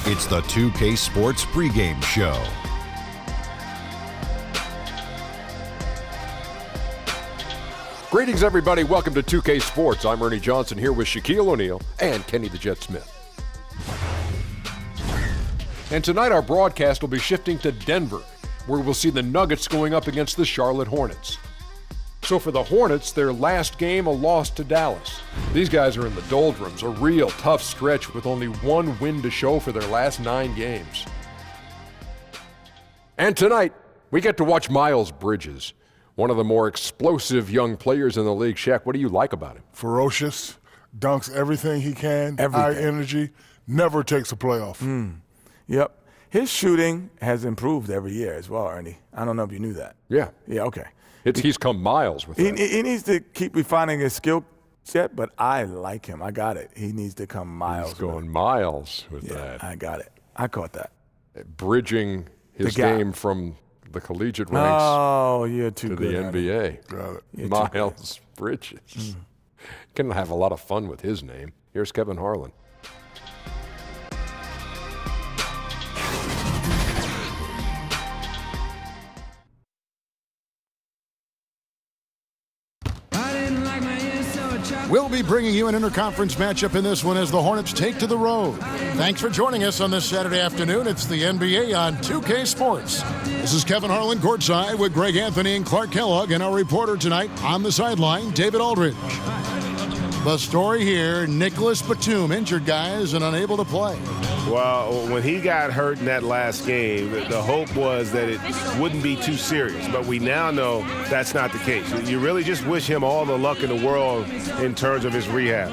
It's the 2K Sports pregame show. Greetings, everybody. Welcome to 2K Sports. I'm Ernie Johnson here with Shaquille O'Neal and Kenny the Jet Smith. And tonight our broadcast will be shifting to Denver, where we'll see the Nuggets going up against the Charlotte Hornets. So for the Hornets, their last game, a loss to Dallas. These guys are in the doldrums, a real tough stretch with only one win to show for their last 9 games. And tonight, we get to watch Miles Bridges, one of the more explosive young players in the league. Shaq, what do you like about him? Ferocious, dunks everything he can, high energy, never takes a playoff. Yep. His shooting has improved every year as well, Ernie. I don't know if you knew that. Yeah. Yeah, okay. He's come miles with that. He needs to keep refining his skill set, but I like him. I got it. He needs to come miles. He's going miles with Yeah, that. I got it. I caught that. Bridging his game from the collegiate ranks you're too to good, the NBA. Got it. Miles Bridges. Can have a lot of fun with his name. Here's Kevin Harlan. We'll be bringing you an interconference matchup in this one as the Hornets take to the road. Thanks for joining us on this Saturday afternoon. It's the NBA on 2K Sports. This is Kevin Harlan courtside with Greg Anthony and Clark Kellogg, and our reporter tonight on the sideline, David Aldridge. The story here, Nicholas Batum, injured guys and unable to play. Well, when he got hurt in that last game, the hope was that it wouldn't be too serious. But we now know that's not the case. You really just wish him all the luck in the world in terms of his rehab.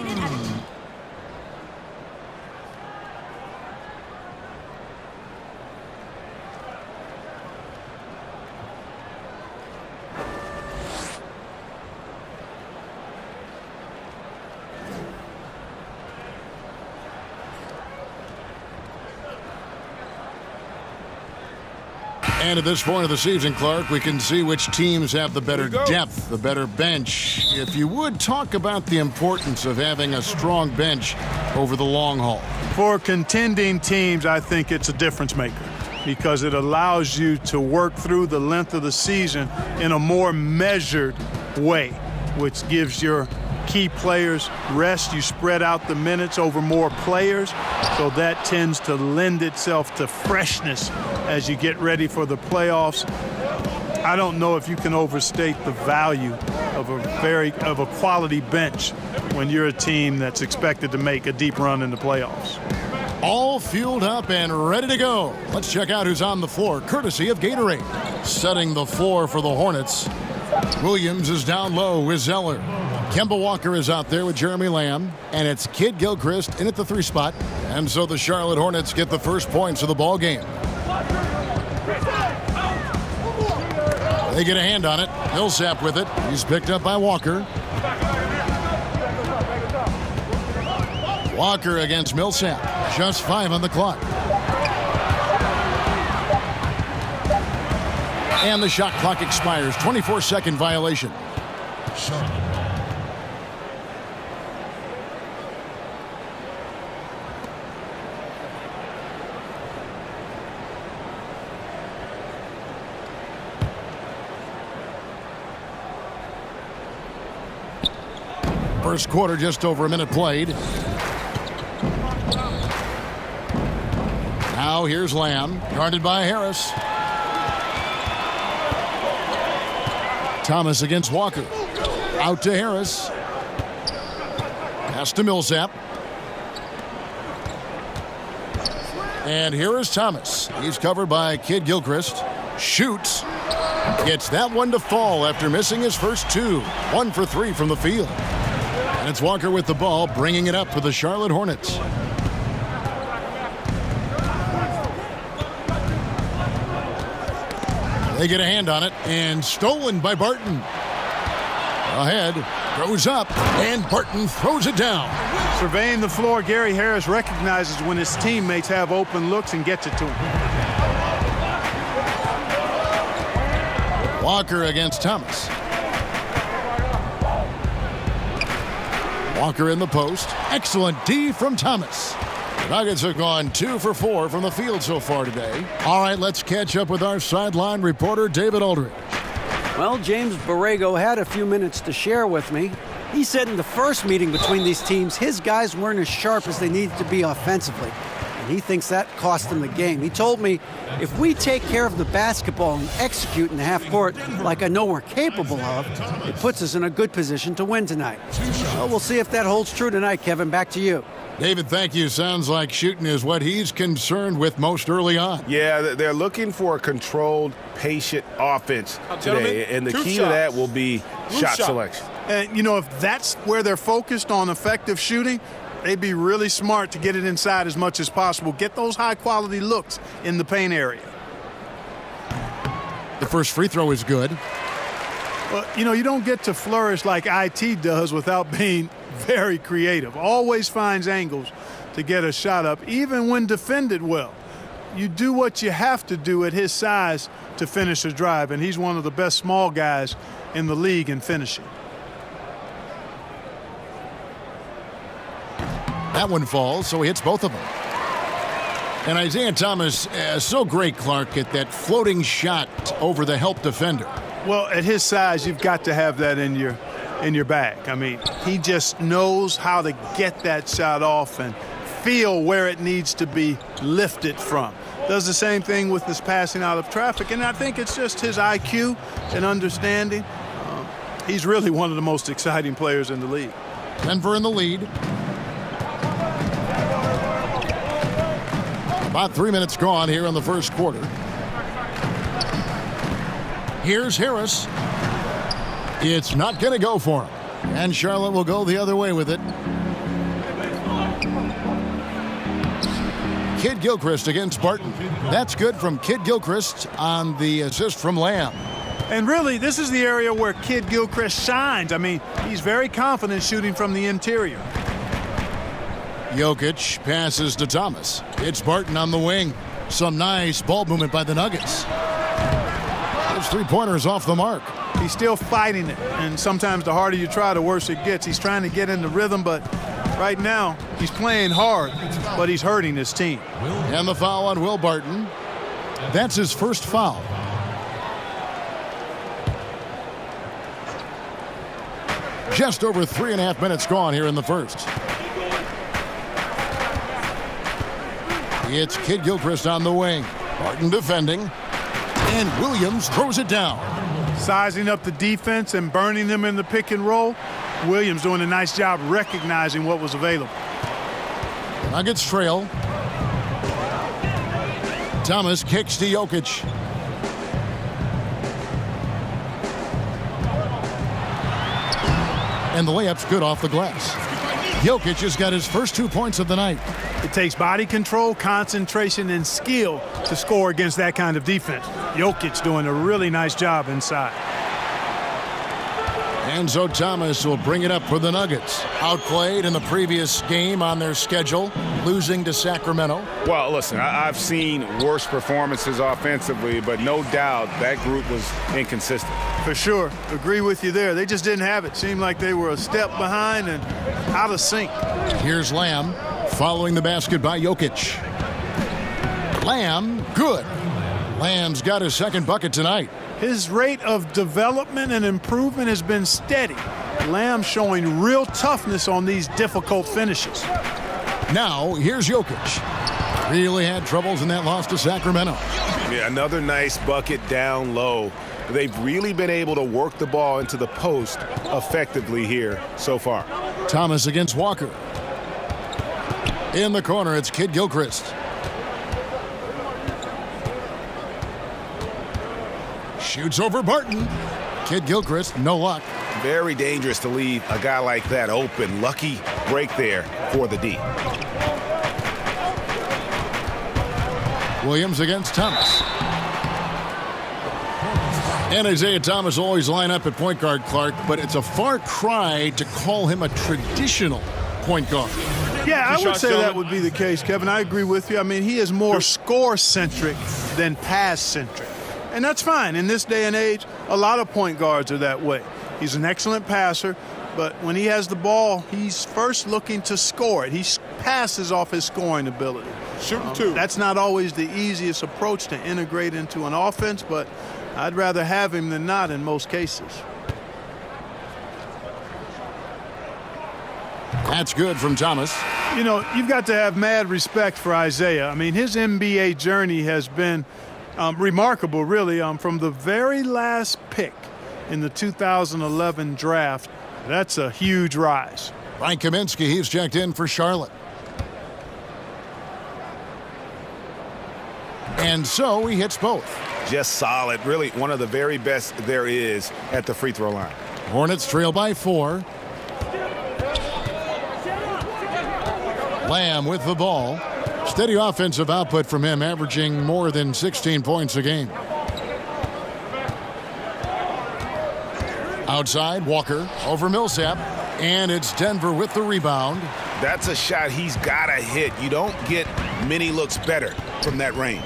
And at this point of the season, Clark, we can see which teams have the better depth, the better bench. If you would talk about the importance of having a strong bench over the long haul. For contending teams, I think it's a difference maker because it allows you to work through the length of the season in a more measured way, which gives your key players rest. You spread out the minutes over more players, so that tends to lend itself to freshness as you get ready for the playoffs. I don't know if you can overstate the value of a quality bench when you're a team that's expected to make a deep run in the playoffs. All fueled up and ready to go. Let's check out who's on the floor, courtesy of Gatorade. Setting the floor for the Hornets. Williams is down low with Zeller. Kemba Walker is out there with Jeremy Lamb, and it's Kid Gilchrist in at the 3 spot. And so the Charlotte Hornets get the first points of the ball game. They get a hand on it. Millsap with it. He's picked up by Walker. Walker against Millsap. Just 5 on the clock. And the shot clock expires. 24-second violation. First quarter, just over a minute played. Now here's Lamb, guarded by Harris. Thomas against Walker. Out to Harris. Pass to Millsap. And here is Thomas. He's covered by Kid Gilchrist. Shoots. Gets that one to fall after missing his first 2. 1 for 3 from the field. And it's Walker with the ball, bringing it up for the Charlotte Hornets. They get a hand on it, and stolen by Barton. Ahead, goes up, and Barton throws it down. Surveying the floor, Gary Harris recognizes when his teammates have open looks and gets it to him. Walker against Thomas. Walker in the post. Excellent D from Thomas. Nuggets have gone 2 for 4 from the field so far today. All right, let's catch up with our sideline reporter, David Aldridge. Well, James Borrego had a few minutes to share with me. He said in the first meeting between these teams, his guys weren't as sharp as they needed to be offensively. And he thinks that cost them the game. He told me, if we take care of the basketball and execute in the half court like I know we're capable of, it puts us in a good position to win tonight. So we'll see if that holds true tonight, Kevin. Back to you. David, thank you. Sounds like shooting is what he's concerned with most early on. Yeah, they're looking for a controlled, patient offense today, and the key to that will be shot selection. And, you know, if that's where they're focused on effective shooting, they'd be really smart to get it inside as much as possible. Get those high-quality looks in the paint area. The first free throw is good. Well, you know, you don't get to flourish like IT does without being very creative. Always finds angles to get a shot up, even when defended well. You do what you have to do at his size to finish a drive, and he's one of the best small guys in the league in finishing. That one falls, so he hits both of them. And Isaiah Thomas, so great, Clark, at that floating shot over the help defender. Well, at his size, you've got to have that in your bag. I mean, he just knows how to get that shot off and feel where it needs to be lifted from. Does the same thing with his passing out of traffic, and I think it's just his IQ and understanding. He's really one of the most exciting players in the league. Denver in the lead. About 3 minutes gone here in the first quarter. Here's Harris. It's not going to go for him. And Charlotte will go the other way with it. Kid Gilchrist against Barton. That's good from Kid Gilchrist on the assist from Lamb. And really, this is the area where Kid Gilchrist shines. I mean, he's very confident shooting from the interior. Jokic passes to Thomas. It's Barton on the wing. Some nice ball movement by the Nuggets. His three-pointer's off the mark. He's still fighting it, and sometimes the harder you try, the worse it gets. He's trying to get in the rhythm, but right now he's playing hard, but he's hurting his team. And the foul on Will Barton. That's his first foul. Just over 3.5 minutes gone here in the first. It's Kid Gilchrist on the wing. Barton defending. And Williams throws it down. Sizing up the defense and burning them in the pick and roll. Williams doing a nice job recognizing what was available. Nuggets trail. Thomas kicks to Jokic. And the layup's good off the glass. Jokic has got his first 2 points of the night. It takes body control, concentration, and skill to score against that kind of defense. Jokic doing a really nice job inside. Enzo Thomas will bring it up for the Nuggets. Outplayed in the previous game on their schedule, losing to Sacramento. Well, listen, I've seen worse performances offensively, but no doubt that group was inconsistent. For sure. Agree with you there. They just didn't have it. Seemed like they were a step behind and out of sync. Here's Lamb following the basket by Jokic. Lamb, good. Lamb's got his second bucket tonight. His rate of development and improvement has been steady. Lamb showing real toughness on these difficult finishes. Now, here's Jokic. Really had troubles in that loss to Sacramento. Yeah, another nice bucket down low. They've really been able to work the ball into the post effectively here so far. Thomas against Walker. In the corner, it's Kid Gilchrist. Shoots over Barton. Kid Gilchrist, no luck. Very dangerous to leave a guy like that open. Lucky break there for the D. Williams against Thomas. And Isaiah Thomas always line up at point guard, Clark, but it's a far cry to call him a traditional point guard. Yeah, I would say that would be the case, Kevin. I agree with you. I mean, he is more score-centric than pass-centric. And that's fine. In this day and age, a lot of point guards are that way. He's an excellent passer, but when he has the ball, he's first looking to score it. He passes off his scoring ability. Shooting two. That's not always the easiest approach to integrate into an offense, but I'd rather have him than not in most cases. That's good from Thomas. You know, you've got to have mad respect for Isaiah. I mean, his NBA journey has been remarkable, really, from the very last pick in the 2011 draft. That's a huge rise. Frank Kaminsky, he's checked in for Charlotte. And so he hits both. Just solid. Really one of the very best there is at the free throw line. Hornets trail by 4. Lamb with the ball. Steady offensive output from him, averaging more than 16 points a game. Outside, Walker over Millsap. And it's Denver with the rebound. That's a shot he's got to hit. You don't get many looks better from that range.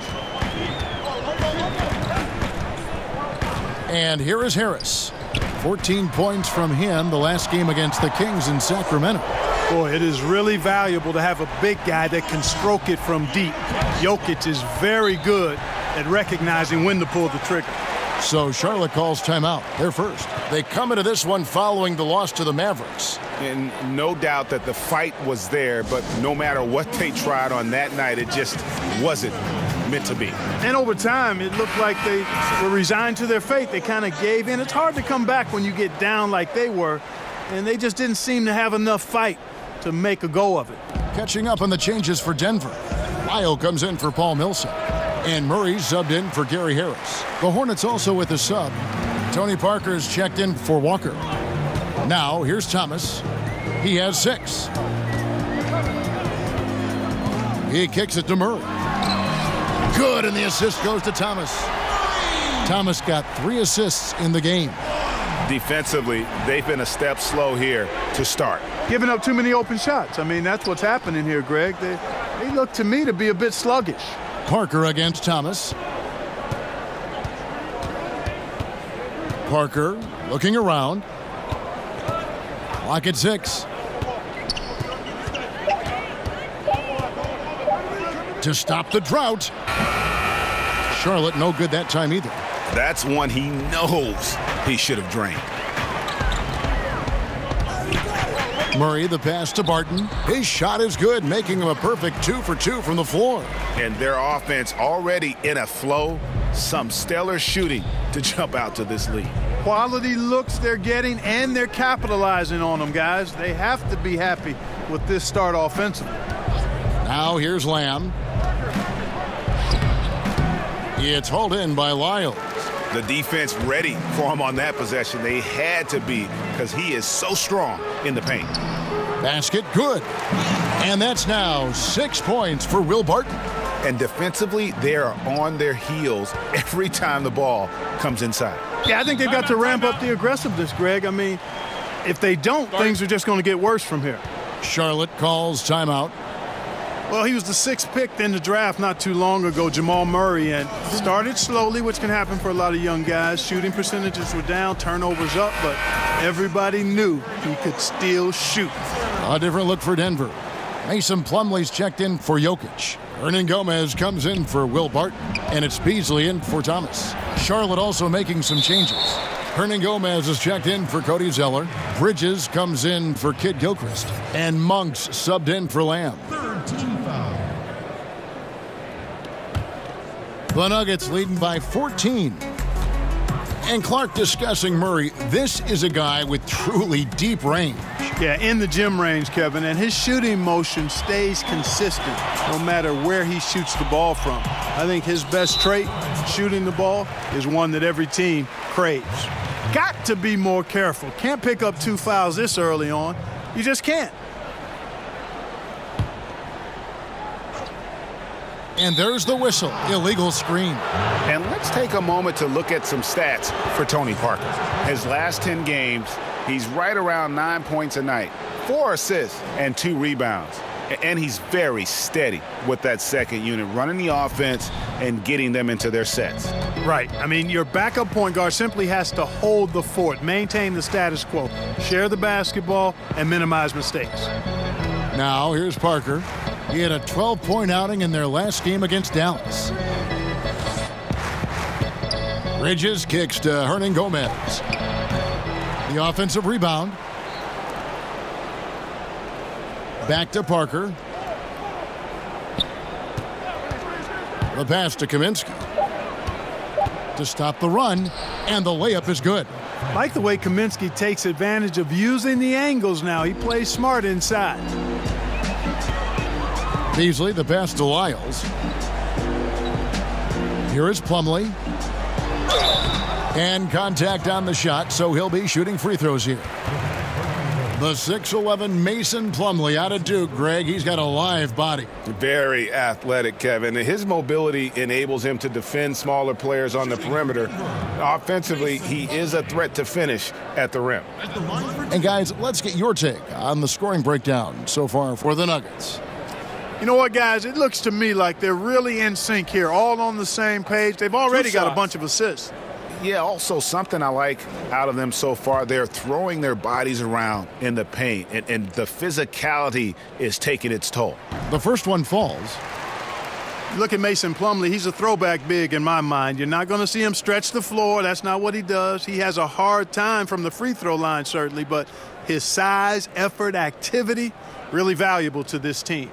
And here is Harris. 14 points from him the last game against the Kings in Sacramento. Boy, it is really valuable to have a big guy that can stroke it from deep. Jokic is very good at recognizing when to pull the trigger. So Charlotte calls timeout. They're first. They come into this one following the loss to the Mavericks. And no doubt that the fight was there, but no matter what they tried on that night, it just wasn't meant to be. And over time, it looked like they were resigned to their fate. They kind of gave in. It's hard to come back when you get down like they were, and they just didn't seem to have enough fight to make a go of it. Catching up on the changes for Denver. Lyle comes in for Paul Millsap. And Murray subbed in for Gary Harris. The Hornets also with a sub. Tony Parker's checked in for Walker. Now, here's Thomas. He has 6. He kicks it to Murray. Good, and the assist goes to Thomas. Thomas got 3 assists in the game. Defensively, they've been a step slow here to start. Giving up too many open shots. I mean, that's what's happening here, Greg. They look to me to be a bit sluggish. Parker against Thomas. Parker looking around. Clock at 6. To stop the drought. Charlotte no good that time either. That's one he knows he should have drained. Murray, the pass to Barton. His shot is good, making him a perfect 2 for 2 from the floor. And their offense already in a flow. Some stellar shooting to jump out to this lead. Quality looks they're getting, and they're capitalizing on them, guys. They have to be happy with this start offensively. Now here's Lamb. It's hauled in by Lyles. The defense ready for him on that possession. They had to be, because he is so strong in the paint. Basket good. And that's now 6 points for Will Barton. And defensively, they are on their heels every time the ball comes inside. Yeah, I think they've got to ramp up the aggressiveness, Greg. I mean, if they don't, things are just going to get worse from here. Charlotte calls timeout. Well, he was the 6th pick in the draft not too long ago, Jamal Murray, and started slowly, which can happen for a lot of young guys. Shooting percentages were down, turnovers up, but everybody knew he could still shoot. A different look for Denver. Mason Plumlee's checked in for Jokic. Hernan Gomez comes in for Will Barton, and it's Beasley in for Thomas. Charlotte also making some changes. Hernan Gomez is checked in for Cody Zeller. Bridges comes in for Kid Gilchrist. And Monks subbed in for Lamb. The Nuggets leading by 14. And Clark discussing Murray. This is a guy with truly deep range. Yeah, in the gym range, Kevin, and his shooting motion stays consistent no matter where he shoots the ball from. I think his best trait, shooting the ball, is one that every team craves. Got to be more careful. Can't pick up 2 fouls this early on. You just can't. And there's the whistle. Illegal screen. And let's take a moment to look at some stats for Tony Parker. His last 10 games, he's right around 9 points a night, 4 assists, and 2 rebounds. And he's very steady with that second unit, running the offense and getting them into their sets. Right. I mean, your backup point guard simply has to hold the fort, maintain the status quo, share the basketball, and minimize mistakes. Now, here's Parker. He had a 12-point outing in their last game against Dallas. Bridges kicks to Hernan Gomez. The offensive rebound. Back to Parker. The pass to Kaminsky. To stop the run, and the layup is good. Like the way Kaminsky takes advantage of using the angles now. He plays smart inside. Beasley, the pass to Lyles. Here is Plumlee. And contact on the shot, so he'll be shooting free throws here. The 6'11" Mason Plumlee out of Duke, Greg. He's got a live body. Very athletic, Kevin. His mobility enables him to defend smaller players on the perimeter. Offensively, he is a threat to finish at the rim. And guys, let's get your take on the scoring breakdown so far for the Nuggets. You know what, guys? It looks to me like they're really in sync here, all on the same page. They've already got a bunch of assists. Yeah, also something I like out of them so far, they're throwing their bodies around in the paint, and the physicality is taking its toll. The first one falls. Look at Mason Plumlee. He's a throwback big in my mind. You're not going to see him stretch the floor. That's not what he does. He has a hard time from the free throw line, certainly, but his size, effort, activity, really valuable to this team.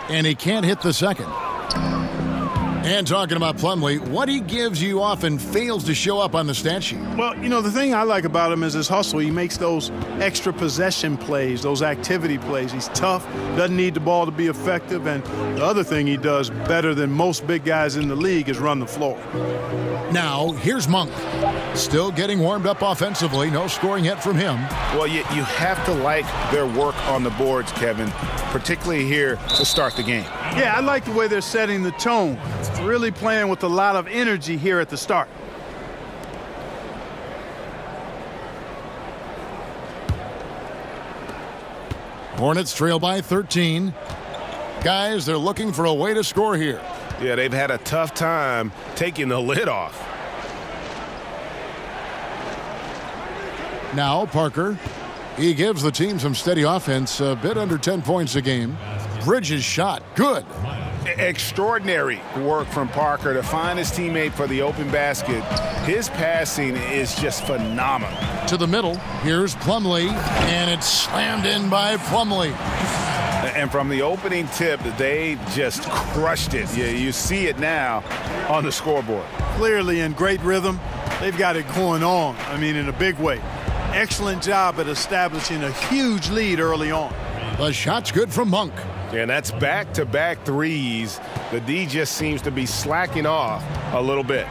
And he can't hit the second. And talking about Plumlee, what he gives you often fails to show up on the stat sheet. Well, you know, the thing I like about him is his hustle. He makes those extra possession plays, those activity plays. He's tough, doesn't need the ball to be effective, and the other thing he does better than most big guys in the league is run the floor. Now, here's Monk. Still getting warmed up offensively. No scoring yet from him. Well, you have to like their work on the boards, Kevin, particularly here to start the game. Yeah, I like the way they're setting the tone. Really playing with a lot of energy here at the start. Hornets trail by 13. Guys, they're looking for a way to score here. Yeah, they've had a tough time taking the lid off. Now Parker. He gives the team some steady offense, a bit under 10 points a game. Bridges shot, good. Extraordinary work from Parker to find his teammate for the open basket. His passing is just phenomenal. To the middle, here's Plumlee, and it's slammed in by Plumlee. And from the opening tip, they just crushed it. You see it now on the scoreboard. Clearly in great rhythm. They've got it going on, I mean, in a big way. Excellent job at establishing a huge lead early on. The shot's good from Monk. And that's back-to-back threes. The D just seems to be slacking off a little bit.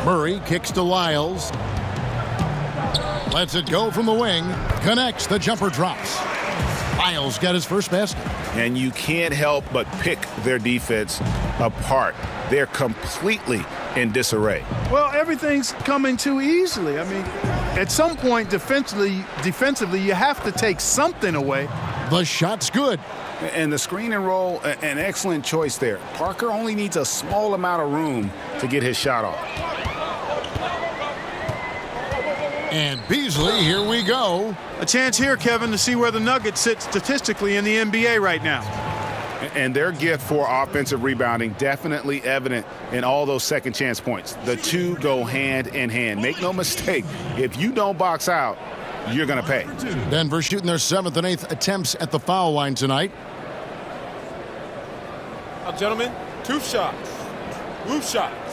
Murray kicks to Lyles. Lets it go from the wing. Connects. The jumper drops. Lyles got his first basket. And you can't help but pick their defense apart. They're completely in disarray. Well, everything's coming too easily. I mean, at some point defensively, you have to take something away. The shot's good. And the screen and roll, an excellent choice there. Parker only needs a small amount of room to get his shot off. And Beasley, here we go. A chance here, Kevin, to see where the Nuggets sit statistically in the NBA right now. And their gift for offensive rebounding definitely evident in all those second chance points. The two go hand in hand. Make no mistake, if you don't box out, you're going to pay. Denver shooting their 7th and 8th attempts at the foul line tonight. Now, gentlemen, 2 shots. 2 shots.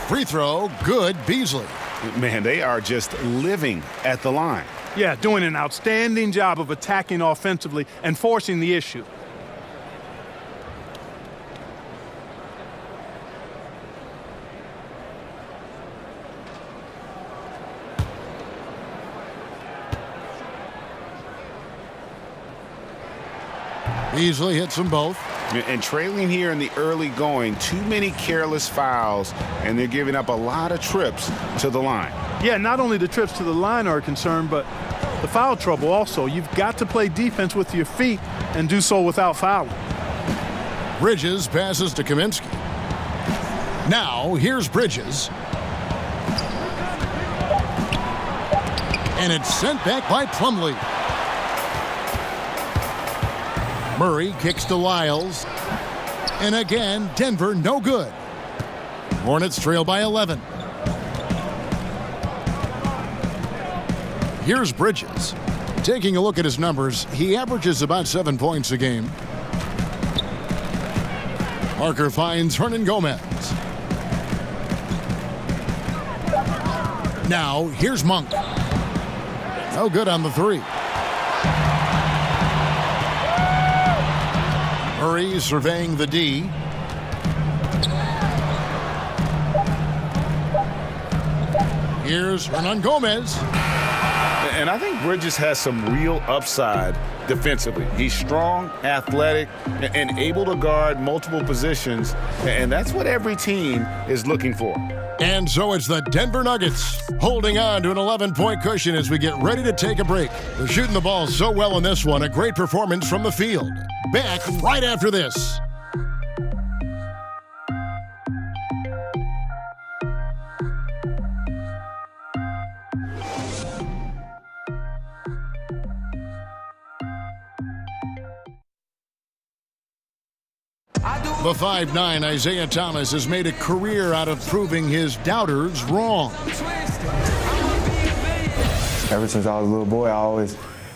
Free throw, good, Beasley. Man, they are just living at the line. Yeah, doing an outstanding job of attacking offensively and forcing the issue. Beasley hits them both. And trailing here in the early going, too many careless fouls, and they're giving up a lot of trips to the line. Yeah, not only the trips to the line are a concern, but the foul trouble also. You've got to play defense with your feet and do so without fouling. Bridges passes to Kaminsky. Now, here's Bridges. And it's sent back by Plumlee. Murray kicks to Lyles. And again, Denver no good. Hornets trail by 11. Here's Bridges. Taking a look at his numbers, he averages about 7 points a game. Parker finds Hernangomez. Now, here's Monk. No good on the three. Murray surveying the D. Here's Hernangomez. And I think Bridges has some real upside defensively. He's strong, athletic, and able to guard multiple positions. And that's what every team is looking for. And so it's the Denver Nuggets holding on to an 11-point cushion as we get ready to take a break. They're shooting the ball so well in this one. A great performance from the field. Back right after this. The 5'9" Isaiah Thomas has made a career out of proving his doubters wrong. Ever since I was a little boy,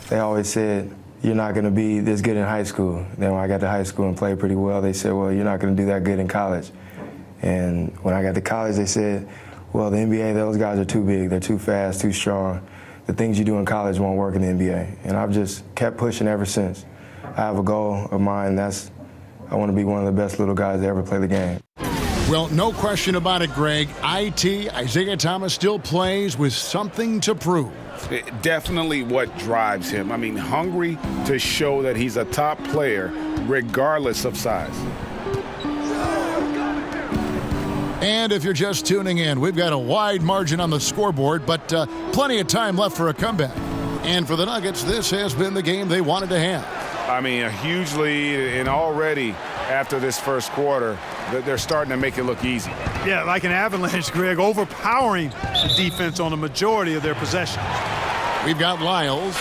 they always said, you're not going to be this good in high school. Then when I got to high school and played pretty well, they said, well, you're not going to do that good in college. And when I got to college, they said, well, the NBA, those guys are too big. They're too fast, too strong. The things you do in college won't work in the NBA. And I've just kept pushing ever since. I have a goal of mine, I want to be one of the best little guys to ever play the game. Well, no question about it, Greg. Isaiah Thomas still plays with something to prove. Definitely what drives him. I mean, hungry to show that he's a top player regardless of size. And if you're just tuning in, we've got a wide margin on the scoreboard, but plenty of time left for a comeback. And for the Nuggets, this has been the game they wanted to have. I mean, a huge lead, and already after this first quarter, they're starting to make it look easy. Yeah, like an avalanche, Greg, overpowering the defense on the majority of their possessions. We've got Lyles.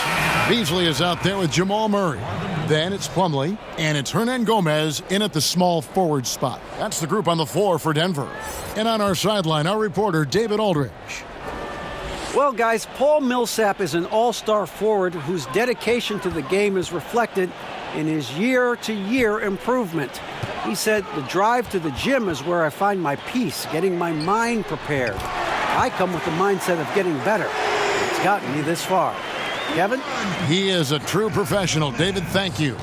Beasley is out there with Jamal Murray. Then it's Plumlee, and it's Hernangomez in at the small forward spot. That's the group on the floor for Denver. And on our sideline, our reporter, David Aldridge. Well, guys, Paul Millsap is an all-star forward whose dedication to the game is reflected in his year-to-year improvement. He said, the drive to the gym is where I find my peace, getting my mind prepared. I come with the mindset of getting better. It's gotten me this far. Kevin? He is a true professional. David, thank you.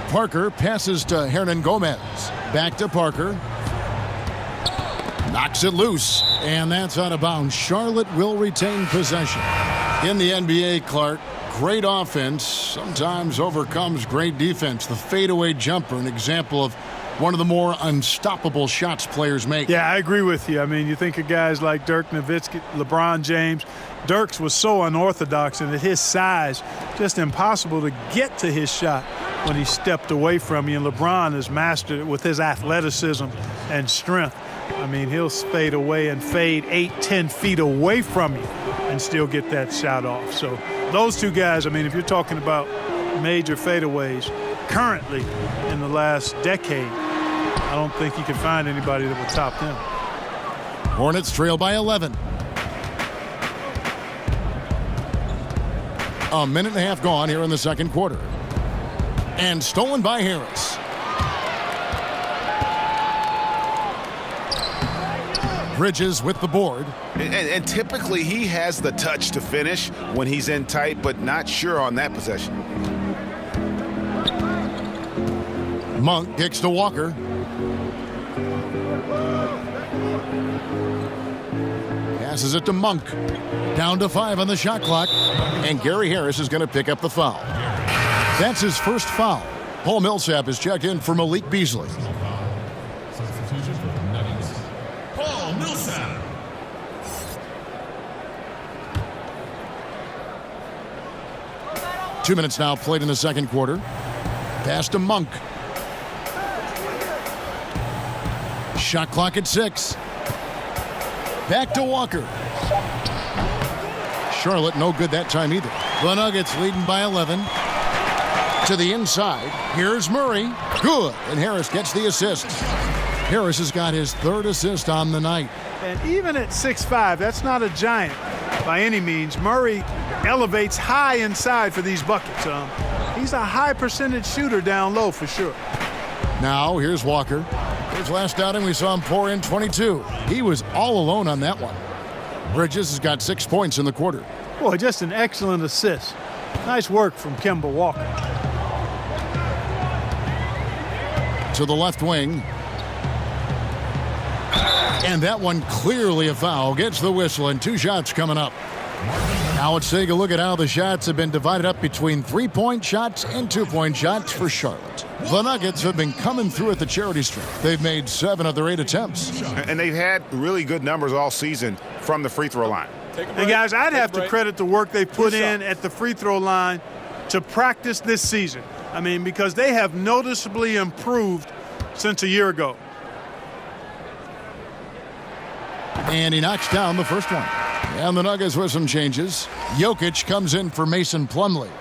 Parker passes to Hernangomez. Back to Parker. Knocks it loose, and that's out of bounds. Charlotte will retain possession. In the NBA, Clark, great offense sometimes overcomes great defense. The fadeaway jumper, an example of one of the more unstoppable shots players make. Yeah, I agree with you. I mean, you think of guys like Dirk Nowitzki, LeBron James. Dirk's was so unorthodox, and at his size, just impossible to get to his shot when he stepped away from you. And LeBron has mastered it with his athleticism and strength. I mean, he'll fade away and fade 8-10 feet away from you and still get that shot off. So those two guys, I mean, if you're talking about major fadeaways currently in the last decade, I don't think you can find anybody that would top them. Hornets trail by 11. A minute and a half gone here in the second quarter. And stolen by Harris. Bridges with the board. And typically he has the touch to finish when he's in tight, but not sure on that possession. Monk kicks to Walker. Passes it to Monk. Down to 5 on the shot clock. And Gary Harris is going to pick up the foul. That's his first foul. Paul Millsap is checked in for Malik Beasley. 2 minutes now played in the second quarter. Pass to Monk. Shot clock at 6. Back to Walker. Charlotte no good that time either. The Nuggets leading by 11. To the inside. Here's Murray. Good. And Harris gets the assist. Harris has got his 3rd assist on the night. And even at 6'5", that's not a giant by any means. Murray elevates high inside for these buckets. He's a high percentage shooter down low for sure. Now here's Walker. His last outing we saw him pour in 22. He was all alone on that one. Bridges has got 6 points in the quarter. Boy, just an excellent assist. Nice work from Kemba Walker. To the left wing. And that one clearly a foul. Gets the whistle and 2 shots coming up. Now let's take a look at how the shots have been divided up between 3-point shots and 2-point shots for Charlotte. The Nuggets have been coming through at the charity stripe. They've made 7 of their 8 attempts. And they've had really good numbers all season from the free throw line. And guys, I'd have to credit the work they put in at the free throw line to practice this season. I mean, because they have noticeably improved since a year ago. And he knocks down the first one. And the Nuggets with some changes. Jokic comes in for Mason Plumlee.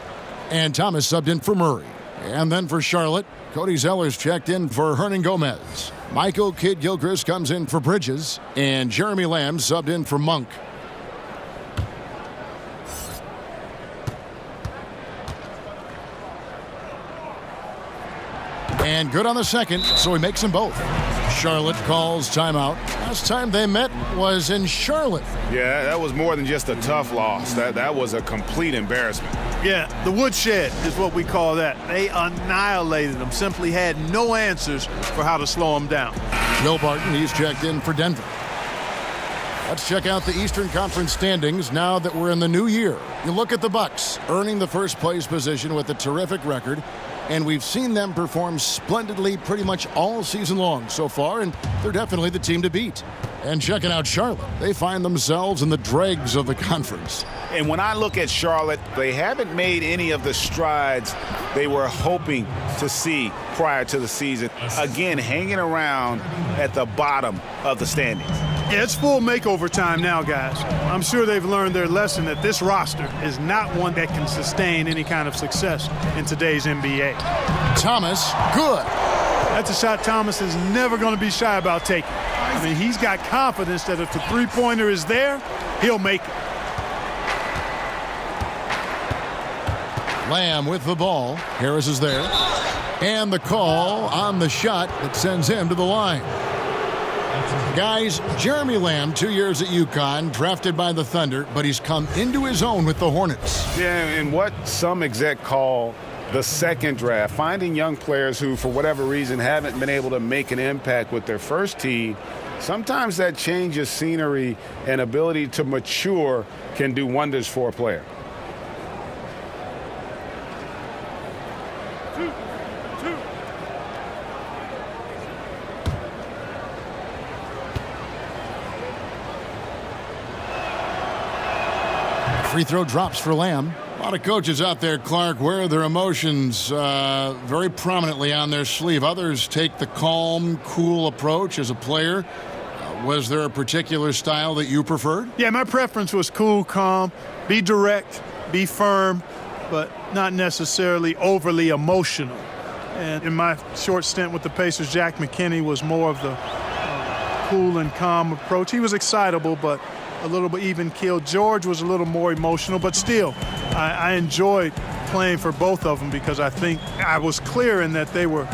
And Thomas subbed in for Murray. And then for Charlotte, Cody Zeller's checked in for Hernan Gomez. Michael Kidd-Gilchrist comes in for Bridges. And Jeremy Lamb subbed in for Monk. And good on the second, so he makes them both. Charlotte calls timeout. Last time they met was in Charlotte. Yeah, that was more than just a tough loss. That was a complete embarrassment. Yeah, the woodshed is what we call that. They annihilated them, simply had no answers for how to slow them down. Will Barton, he's checked in for Denver. Let's check out the Eastern Conference standings now that we're in the new year. You look at the Bucks, earning the first place position with a terrific record. And we've seen them perform splendidly pretty much all season long so far, and they're definitely the team to beat. And checking out Charlotte, they find themselves in the dregs of the conference. And when I look at Charlotte, they haven't made any of the strides they were hoping to see prior to the season. Again, hanging around at the bottom of the standings. Yeah, it's full makeover time now, guys. I'm sure they've learned their lesson that this roster is not one that can sustain any kind of success in today's NBA. Thomas, good. That's a shot Thomas is never going to be shy about taking. I mean, he's got confidence that if the three-pointer is there, he'll make it. Lamb with the ball. Harris is there. And the call on the shot that sends him to the line. Guys, Jeremy Lamb, 2 years at UConn, drafted by the Thunder, but he's come into his own with the Hornets. Yeah, and what some exec call the second draft, finding young players who, for whatever reason, haven't been able to make an impact with their first team, sometimes that change of scenery and ability to mature can do wonders for a player. Free throw drops for Lamb. A lot of coaches out there, Clark, wear their emotions very prominently on their sleeve. Others take the calm, cool approach as a player. Was there a particular style that you preferred? Yeah, my preference was cool, calm, be direct, be firm, but not necessarily overly emotional. And in my short stint with the Pacers, Jack McKinney was more of the cool and calm approach. He was excitable, but a little bit even keeled. George was a little more emotional, but still, I enjoyed playing for both of them because I think I was clear in that they were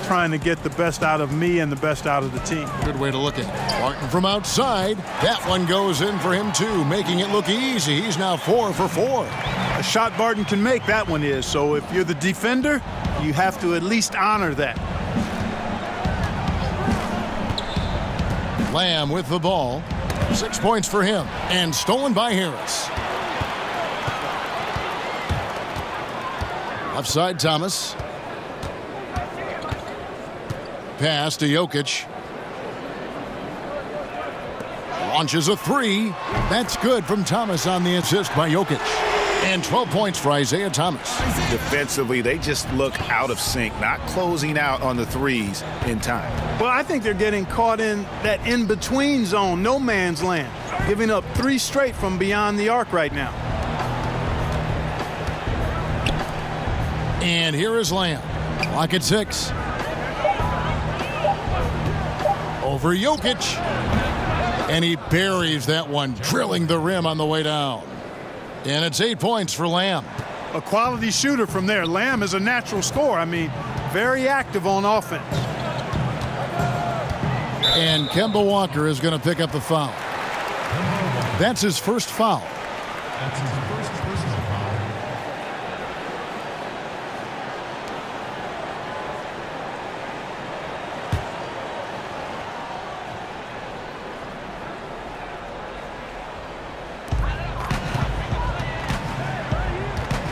trying to get the best out of me and the best out of the team. Good way to look at it. Martin from outside. That one goes in for him, too, making it look easy. He's now 4 for 4. A shot Barton can make, that one is. So if you're the defender, you have to at least honor that. Lamb with the ball. 6 points for him, and stolen by Harris. Left side, Thomas. Pass to Jokic. Launches a three. That's good from Thomas on the assist by Jokic. And 12 points for Isaiah Thomas. Defensively, they just look out of sync, not closing out on the threes in time. Well, I think they're getting caught in that in-between zone, no man's land, giving up 3 straight from beyond the arc right now. And here is Lamb. Clock at 6. Over Jokic. And he buries that one, drilling the rim on the way down. And it's 8 points for Lamb. A quality shooter from there. Lamb is a natural scorer. I mean, very active on offense. And Kemba Walker is going to pick up the foul. That's his first foul.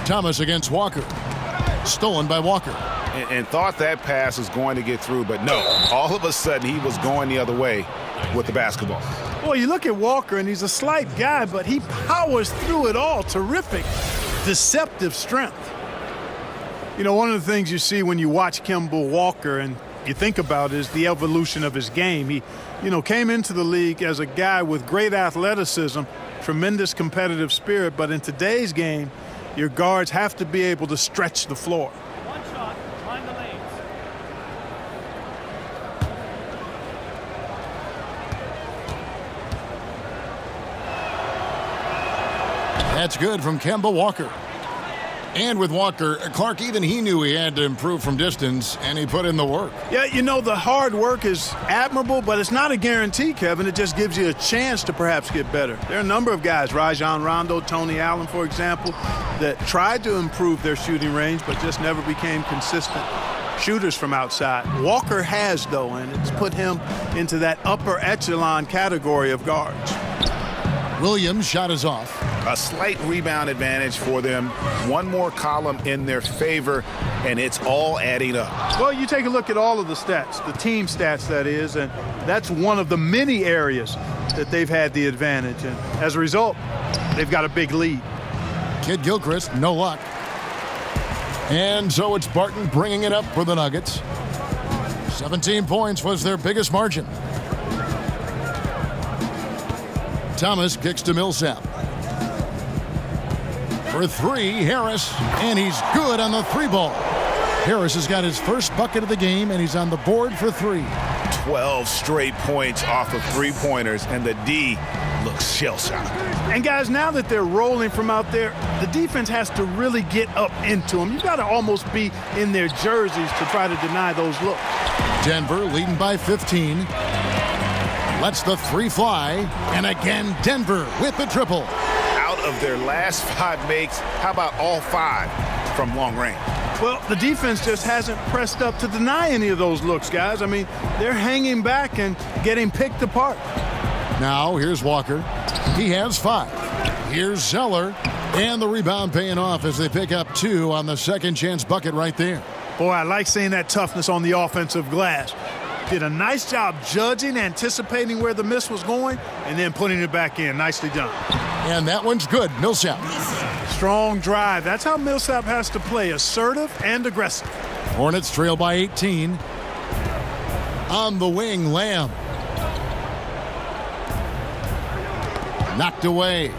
Thomas against Walker. Stolen by Walker. And thought that pass was going to get through, but no. All of a sudden, he was going the other way with the basketball. Boy, you look at Walker, and he's a slight guy, but he powers through it all. Terrific, deceptive strength. You know, one of the things you see when you watch Kemba Walker and you think about is the evolution of his game. He, came into the league as a guy with great athleticism, tremendous competitive spirit, but in today's game, your guards have to be able to stretch the floor. One shot, find the lanes. That's good from Kemba Walker. And with Walker, Clark, even he knew he had to improve from distance, and he put in the work. Yeah, the hard work is admirable, but it's not a guarantee, Kevin. It just gives you a chance to perhaps get better. There are a number of guys, Rajon Rondo, Tony Allen, for example, that tried to improve their shooting range, but just never became consistent shooters from outside. Walker has, though, and it's put him into that upper echelon category of guards. Williams' shot is off. A slight rebound advantage for them. One more column in their favor, and it's all adding up. Well, you take a look at all of the stats, the team stats, that is, and that's one of the many areas that they've had the advantage. And as a result, they've got a big lead. Kid Gilchrist, no luck. And so it's Barton bringing it up for the Nuggets. 17 points was their biggest margin. Thomas kicks to Millsap. For 3, Harris, and he's good on the 3-ball. Harris has got his first bucket of the game, and he's on the board for 3. 12 straight points off of 3-pointers, and the D looks shell-shocked. And guys, now that they're rolling from out there, the defense has to really get up into them. You've got to almost be in their jerseys to try to deny those looks. Denver leading by 15. Lets the 3 fly, and again Denver with the triple. Out of their last 5 makes, how about all 5 from long range? Well, the defense just hasn't pressed up to deny any of those looks, guys. I mean, they're hanging back and getting picked apart. Now, here's Walker. He has 5. Here's Zeller, and the rebound paying off as they pick up 2 on the second chance bucket right there. Boy, I like seeing that toughness on the offensive glass. Did a nice job judging, anticipating where the miss was going, and then putting it back in. Nicely done. And that one's good. Millsap. Strong drive. That's how Millsap has to play, assertive and aggressive. Hornets trail by 18. On the wing, Lamb. Knocked away.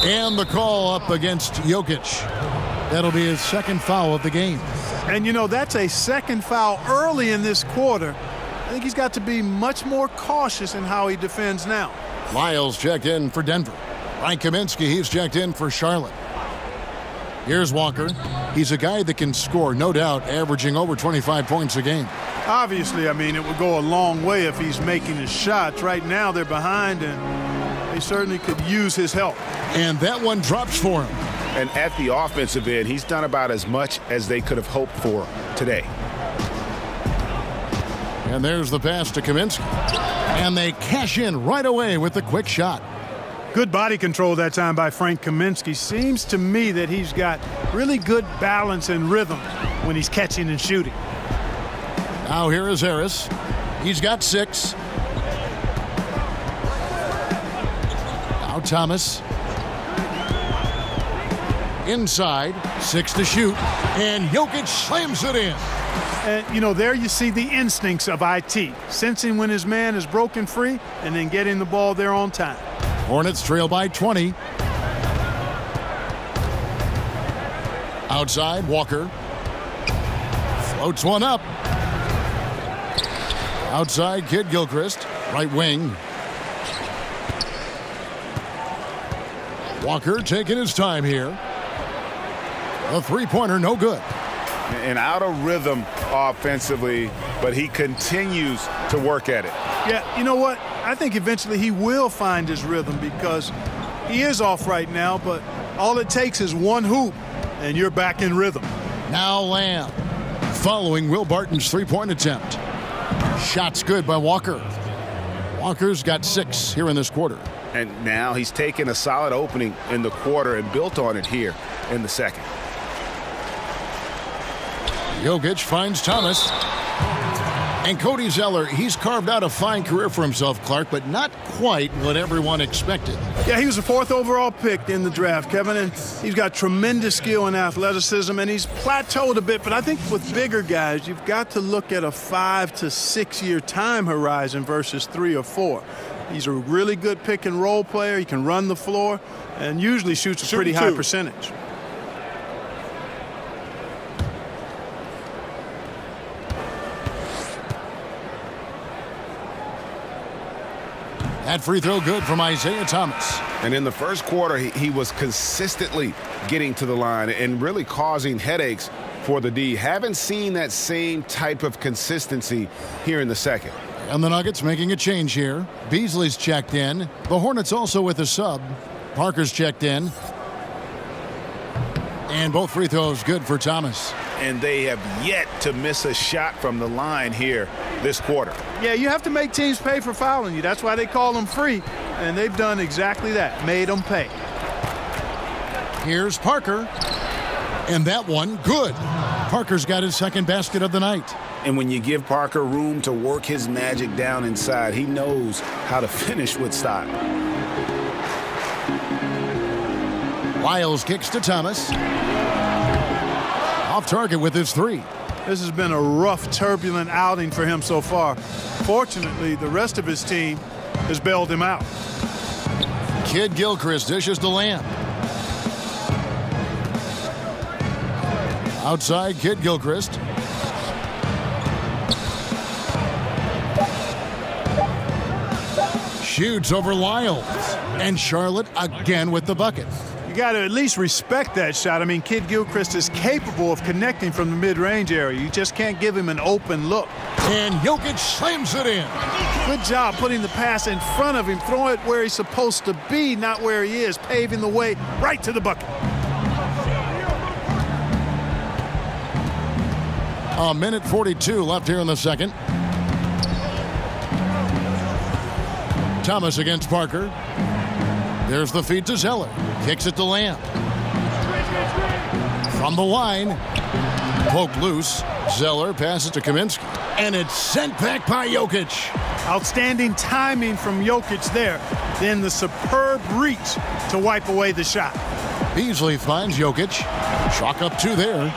And the call up against Jokic. That'll be his second foul of the game. And, that's a second foul early in this quarter. I think he's got to be much more cautious in how he defends now. Lyles checked in for Denver. Frank Kaminsky, he's checked in for Charlotte. Here's Walker. He's a guy that can score, no doubt, averaging over 25 points a game. Obviously, I mean, it would go a long way if he's making his shots. Right now, they're behind, and they certainly could use his help. And that one drops for him. And at the offensive end, he's done about as much as they could have hoped for today. And there's the pass to Kaminsky. And they cash in right away with the quick shot. Good body control that time by Frank Kaminsky. Seems to me that he's got really good balance and rhythm when he's catching and shooting. Now here is Harris. He's got 6. Now Thomas. Inside, 6 to shoot, and Jokic slams it in. And, you know, there you see the instincts of IT, sensing when his man is broken free and then getting the ball there on time. Hornets trail by 20. Outside, Walker. Floats one up. Outside, Kid Gilchrist, right wing. Walker taking his time here. A three-pointer, no good. And out of rhythm offensively, but he continues to work at it. Yeah, you know what? I think eventually he will find his rhythm because he is off right now, but all it takes is one hoop, and you're back in rhythm. Now Lamb, following Will Barton's three-point attempt. Shot's good by Walker. Walker's got 6 here in this quarter. And now he's taken a solid opening in the quarter and built on it here in the second. Jokic finds Thomas. And Cody Zeller, he's carved out a fine career for himself, Clark, but not quite what everyone expected. Yeah, he was the 4th overall pick in the draft, Kevin, and he's got tremendous skill and athleticism, and he's plateaued a bit, but I think with bigger guys, you've got to look at a 5 to 6 year time horizon versus 3 or 4. He's a really good pick and roll player. He can run the floor and usually shoots a pretty high percentage. That free throw good from Isaiah Thomas. And in the first quarter, he was consistently getting to the line and really causing headaches for the D. Haven't seen that same type of consistency here in the second. And the Nuggets making a change here. Beasley's checked in. The Hornets also with a sub. Parker's checked in. And both free throws good for Thomas. And they have yet to miss a shot from the line here this quarter. Yeah, you have to make teams pay for fouling you. That's why they call them free. And they've done exactly that, made them pay. Here's Parker. And that one, good. Parker's got his second basket of the night. And when you give Parker room to work his magic down inside, he knows how to finish with style. Lyles kicks to Thomas. Off target with his 3. This has been a rough, turbulent outing for him so far. Fortunately, the rest of his team has bailed him out. Kid Gilchrist dishes to Lamb. Outside, Kid Gilchrist. Shoots over Lyles. And Charlotte again with the bucket. You got to at least respect that shot. I mean, Kid Gilchrist is capable of connecting from the mid-range area. You just can't give him an open look. And Jokic slams it in. Good job putting the pass in front of him, throwing it where he's supposed to be, not where he is, paving the way right to the bucket. A minute 42 left here in the second. Thomas against Parker. There's the feed to Zeller. Kicks it to Lamb. From the line. Poked loose. Zeller passes to Kaminsky. And it's sent back by Jokic. Outstanding timing from Jokic there. Then the superb reach to wipe away the shot. Beasley finds Jokic. Chalk up 2 there.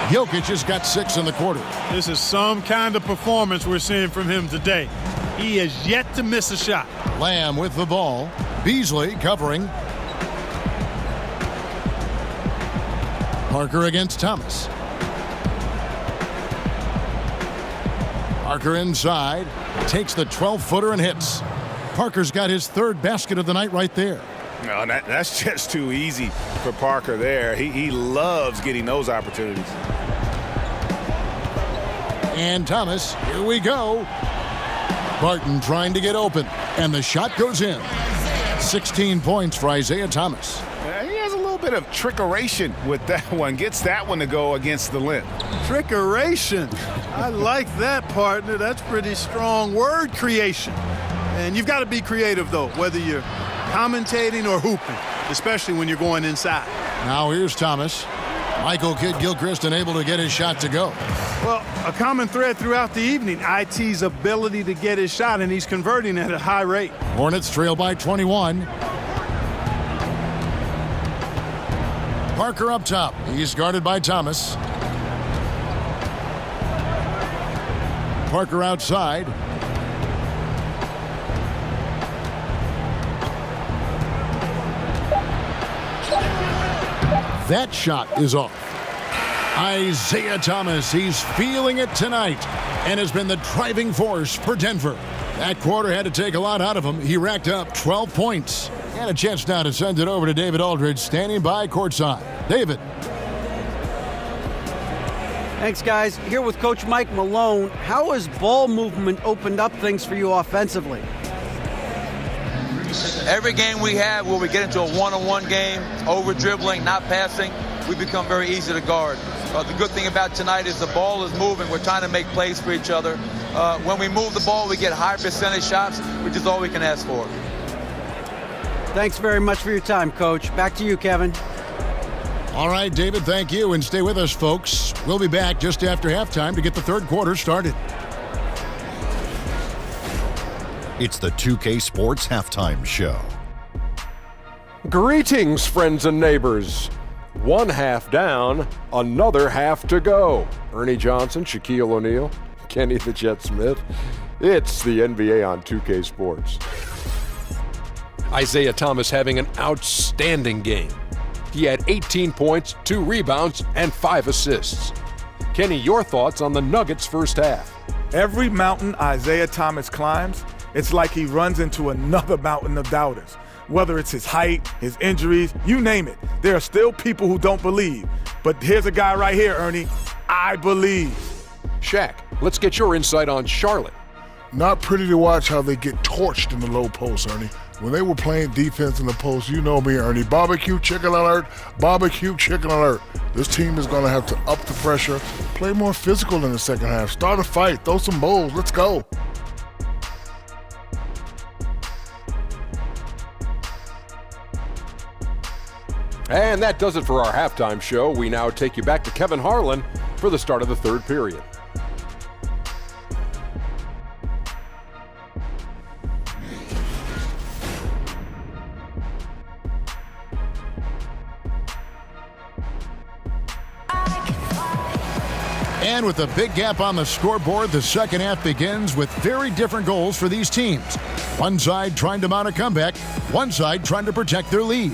Jokic has got 6 in the quarter. This is some kind of performance we're seeing from him today. He has yet to miss a shot. Lamb with the ball. Beasley covering. Parker against Thomas. Parker inside. Takes the 12-footer and hits. Parker's got his 3rd basket of the night right there. No, that's just too easy for Parker there. He loves getting those opportunities. And Thomas, here we go. Barton trying to get open, and the shot goes in. 16 points for Isaiah Thomas. He has a little bit of trickeration with that one. Gets that one to go against the length. Trickeration. I like that, partner. That's pretty strong word creation. And you've got to be creative, though, whether you're commentating or hooping, especially when you're going inside. Now here's Thomas. Michael Kidd Gilchrist unable to get his shot to go. Well, a common thread throughout the evening, IT's ability to get his shot, and he's converting at a high rate. Hornets trail by 21. Parker up top. He's guarded by Thomas. Parker outside. That shot is off. Isaiah Thomas, he's feeling it tonight and has been the driving force for Denver. That quarter had to take a lot out of him. He racked up 12 points. And a chance now to send it over to David Aldridge, standing by courtside. David. Thanks, guys. Here with Coach Mike Malone. How has ball movement opened up things for you offensively? Every game we have where we get into a one-on-one game, over-dribbling, not passing, we become very easy to guard. The good thing about tonight is the ball is moving. We're trying to make plays for each other. When we move the ball, we get high percentage shots, which is all we can ask for. Thanks very much for your time, Coach. Back to you, Kevin. All right, David, thank you. And stay with us, folks. We'll be back just after halftime to get the third quarter started. It's the 2K Sports Halftime Show. Greetings, friends and neighbors. One half down, another half to go. Ernie Johnson, Shaquille O'Neal, Kenny the Jet Smith. It's the NBA on 2K Sports. Isaiah Thomas having an outstanding game. He had 18 points, 2 rebounds, and 5 assists. Kenny, your thoughts on the Nuggets' first half? Every mountain Isaiah Thomas climbs, it's like he runs into another mountain of doubters. Whether it's his height, his injuries, you name it. There are still people who don't believe. But here's a guy right here, Ernie. I believe. Shaq, let's get your insight on Charlotte. Not pretty to watch how they get torched in the low post, Ernie. When they were playing defense in the post, you know me, Ernie. Barbecue chicken alert, barbecue chicken alert. This team is going to have to up the pressure, play more physical in the second half, start a fight, throw some bowls, let's go. And that does it for our halftime show. We now take you back to Kevin Harlan for the start of the third period. And with a big gap on the scoreboard, the second half begins with very different goals for these teams. One side trying to mount a comeback, one side trying to protect their lead.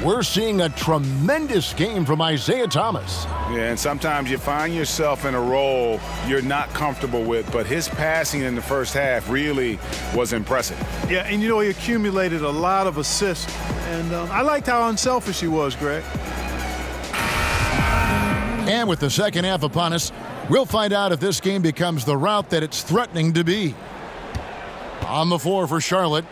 We're seeing a tremendous game from Isaiah Thomas. Yeah, and sometimes you find yourself in a role you're not comfortable with, but his passing in the first half really was impressive. Yeah, and you know, he accumulated a lot of assists. And I liked how unselfish he was, Greg. And with the second half upon us, we'll find out if this game becomes the route that it's threatening to be. On the floor for Charlotte,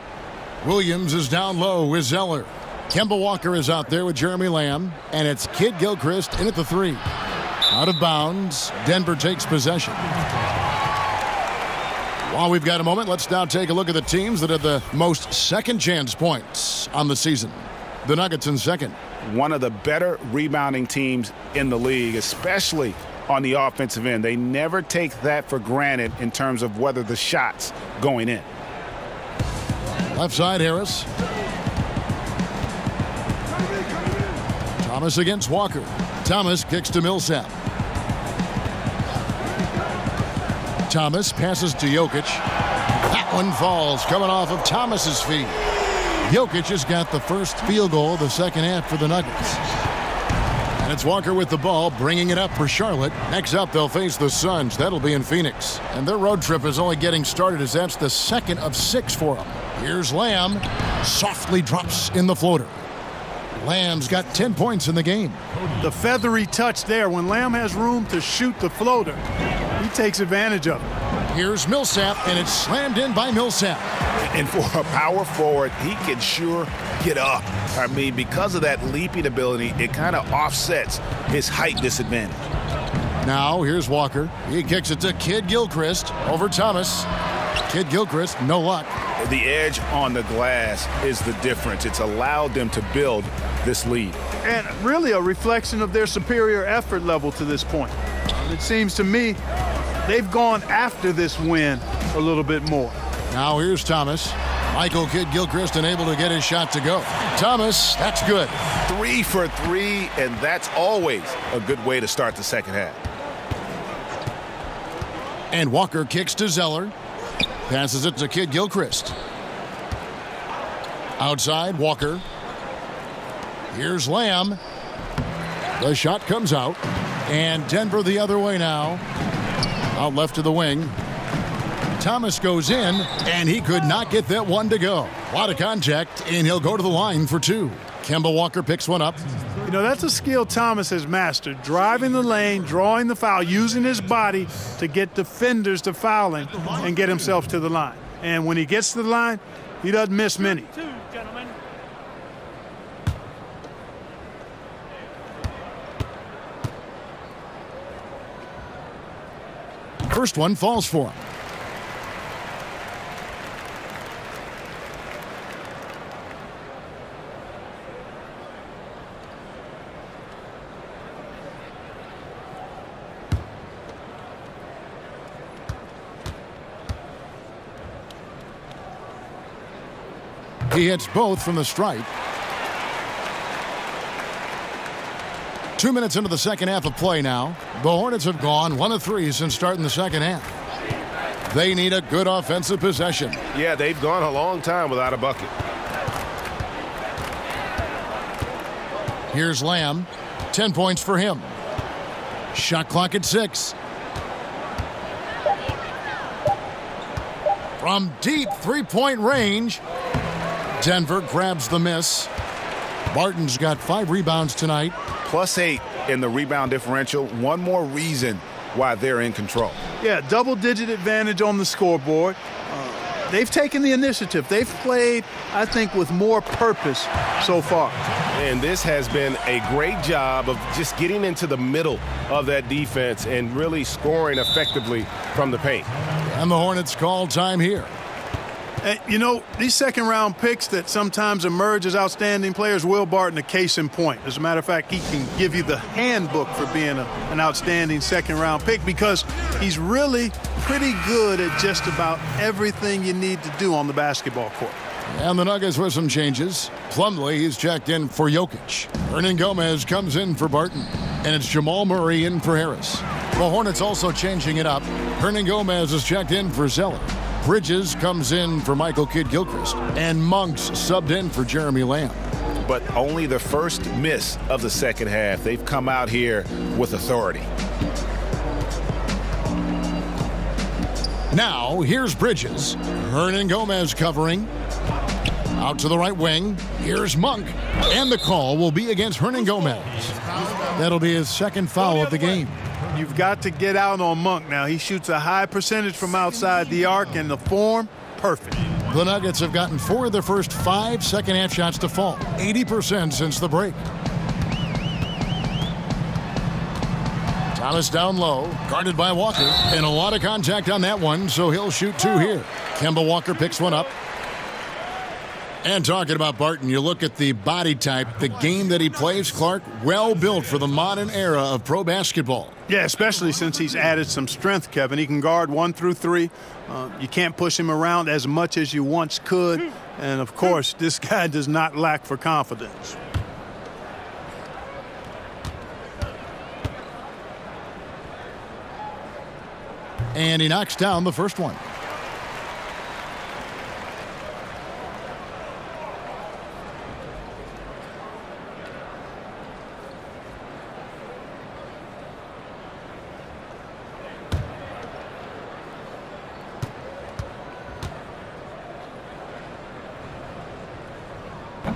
Williams is down low with Zeller. Kemba Walker is out there with Jeremy Lamb, and it's Kid Gilchrist in at the 3. Out of bounds, Denver takes possession. While we've got a moment, let's now take a look at the teams that have the most second chance points on the season. The Nuggets in second. One of the better rebounding teams in the league, especially on the offensive end. They never take that for granted in terms of whether the shot's going in. Left side, Harris. Thomas against Walker. Thomas kicks to Millsap. Thomas passes to Jokic. That one falls, coming off of Thomas's feet. Jokic has got the first field goal of the second half for the Nuggets. And it's Walker with the ball, bringing it up for Charlotte. Next up, they'll face the Suns. That'll be in Phoenix. And their road trip is only getting started as that's the second of 6 for them. Here's Lamb. Softly drops in the floater. Lamb's got 10 points in the game. The feathery touch there. When Lamb has room to shoot the floater, he takes advantage of it. Here's Millsap, and it's slammed in by Millsap. And for a power forward, he can sure get up. I mean, because of that leaping ability, it kind of offsets his height disadvantage. Now, here's Walker. He kicks it to Kid Gilchrist over Thomas. Kid Gilchrist, no luck. The edge on the glass is the difference. It's allowed them to build this lead. And really a reflection of their superior effort level to this point. It seems to me they've gone after this win a little bit more. Now here's Thomas Michael Kidd-Gilchrist unable to get his shot to go. Thomas, that's good. 3 for 3, and that's always a good way to start the second half. And Walker kicks to Zeller. Passes it to Kidd-Gilchrist. Outside, Walker. Here's Lamb. The shot comes out. And Denver the other way now. Out left to the wing. Thomas goes in, and he could not get that one to go. A lot of contact, and he'll go to the line for 2. Kemba Walker picks one up. You know, that's a skill Thomas has mastered. Driving the lane, drawing the foul, using his body to get defenders to foul him and get himself to the line. And when he gets to the line, he doesn't miss many. 2, gentlemen. First one falls for him. He hits both from the stripe. 2 minutes into the second half of play now. The Hornets have gone 1 of 3 since starting the second half. They need a good offensive possession. Yeah, they've gone a long time without a bucket. Here's Lamb. 10 points for him. Shot clock at 6. From deep three-point range, Denver grabs the miss. Barton's got 5 rebounds tonight. +8 in the rebound differential. One more reason why they're in control. Yeah, double-digit advantage on the scoreboard. They've taken the initiative. They've played, I think, with more purpose so far. And this has been a great job of just getting into the middle of that defense and really scoring effectively from the paint. And the Hornets call time here. You know, these second-round picks that sometimes emerge as outstanding players, Will Barton, a case in point. As a matter of fact, he can give you the handbook for being an outstanding second-round pick because he's really pretty good at just about everything you need to do on the basketball court. And the Nuggets with some changes. Plumlee, he's checked in for Jokic. Hernan Gomez comes in for Barton. And it's Jamal Murray in for Harris. The Hornets also changing it up. Hernan Gomez is checked in for Zeller. Bridges comes in for Michael Kidd-Gilchrist. And Monks subbed in for Jeremy Lamb. But only the first miss of the second half. They've come out here with authority. Now, here's Bridges. Hernan Gomez covering. Out to the right wing. Here's Monk. And the call will be against Hernan Gomez. That'll be his second foul of the game. You've got to get out on Monk now. He shoots a high percentage from outside the arc, and the form, perfect. The Nuggets have gotten 4 of their first 5 second-half shots to fall. 80% since the break. Thomas down low, guarded by Walker. And a lot of contact on that one, so he'll shoot 2 here. Kemba Walker picks one up. And talking about Barton, you look at the body type, the game that he plays, Clark, well built for the modern era of pro basketball. Yeah, especially since he's added some strength, Kevin. He can guard 1 through 3. You can't push him around as much as you once could. And, of course, this guy does not lack for confidence. And he knocks down the first one.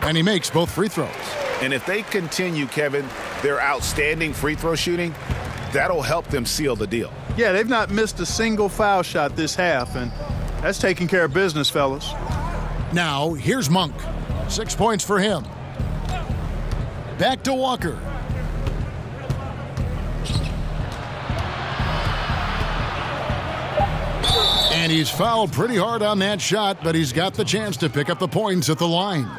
And he makes both free throws. And if they continue, Kevin, their outstanding free throw shooting, that'll help them seal the deal. Yeah, they've not missed a single foul shot this half, and that's taking care of business, fellas. Now, here's Monk. 6 points for him. Back to Walker. And he's fouled pretty hard on that shot, but he's got the chance to pick up the points at the line.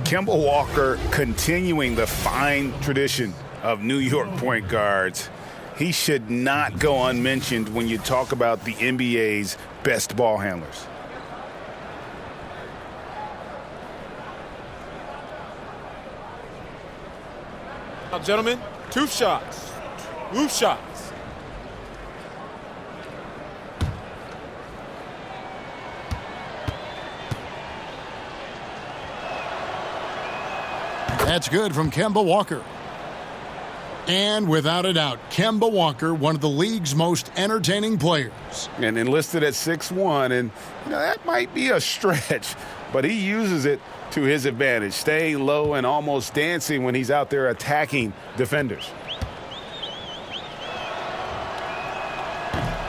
Kemba Walker continuing the fine tradition of New York point guards. He should not go unmentioned when you talk about the NBA's best ball handlers. Now, gentlemen, 2 shots. 2 shots. That's good from Kemba Walker. And without a doubt, Kemba Walker, one of the league's most entertaining players. And enlisted at 6'1", and that might be a stretch, but he uses it to his advantage, staying low and almost dancing when he's out there attacking defenders.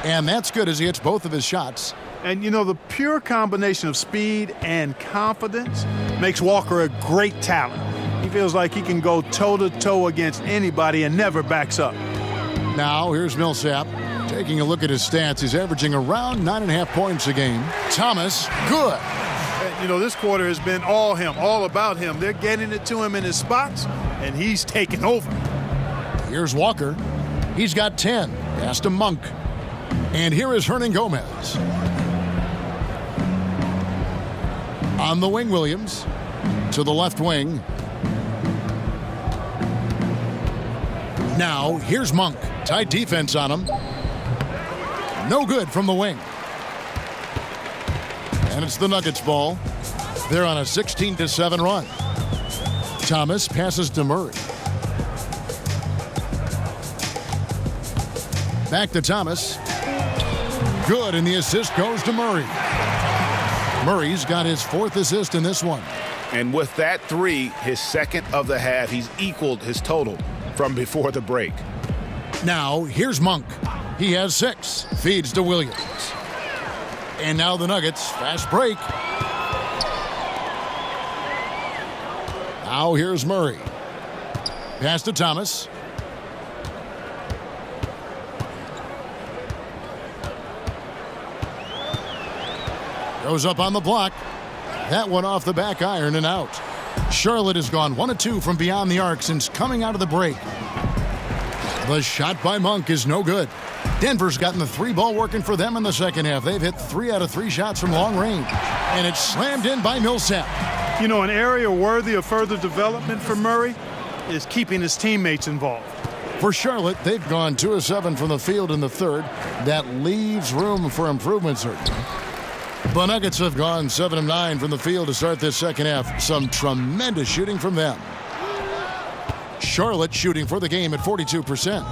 And that's good as he hits both of his shots. And, you know, the pure combination of speed and confidence makes Walker a great talent. He feels like he can go toe-to-toe against anybody and never backs up. Now, here's Millsap. Taking a look at his stats, he's averaging around 9.5 points a game. Thomas, good. And, you know, this quarter has been all him, all about him. They're getting it to him in his spots, and he's taking over. Here's Walker. He's got 10. Pass to Monk. And here is Hernangomez. On the wing, Williams. To the left wing. Now, here's Monk. Tight defense on him. No good from the wing. And it's the Nuggets ball. They're on a 16-7 run. Thomas passes to Murray. Back to Thomas. Good, and the assist goes to Murray. Murray's got his 4th assist in this one. And with that 3, his 2nd of the half, he's equaled his total from before the break. Now, here's Monk. He has 6. Feeds to Williams. And now the Nuggets. Fast break. Now here's Murray. Pass to Thomas. Goes up on the block. That one off the back iron and out. Charlotte has gone 1 of 2 from beyond the arc since coming out of the break. The shot by Monk is no good. Denver's gotten the 3-ball working for them in the second half. They've hit 3 out of 3 shots from long range. And it's slammed in by Millsap. You know, an area worthy of further development for Murray is keeping his teammates involved. For Charlotte, they've gone 2 of 7 from the field in the third. That leaves room for improvement, certainly. The Nuggets have gone 7 of 9 from the field to start this second half. Some tremendous shooting from them. Charlotte shooting for the game at 42%.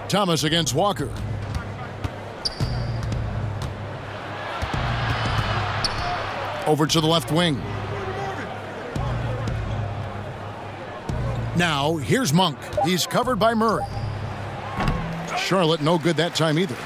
Thomas against Walker. Over to the left wing. Now, here's Monk. He's covered by Murray. Charlotte no good that time either.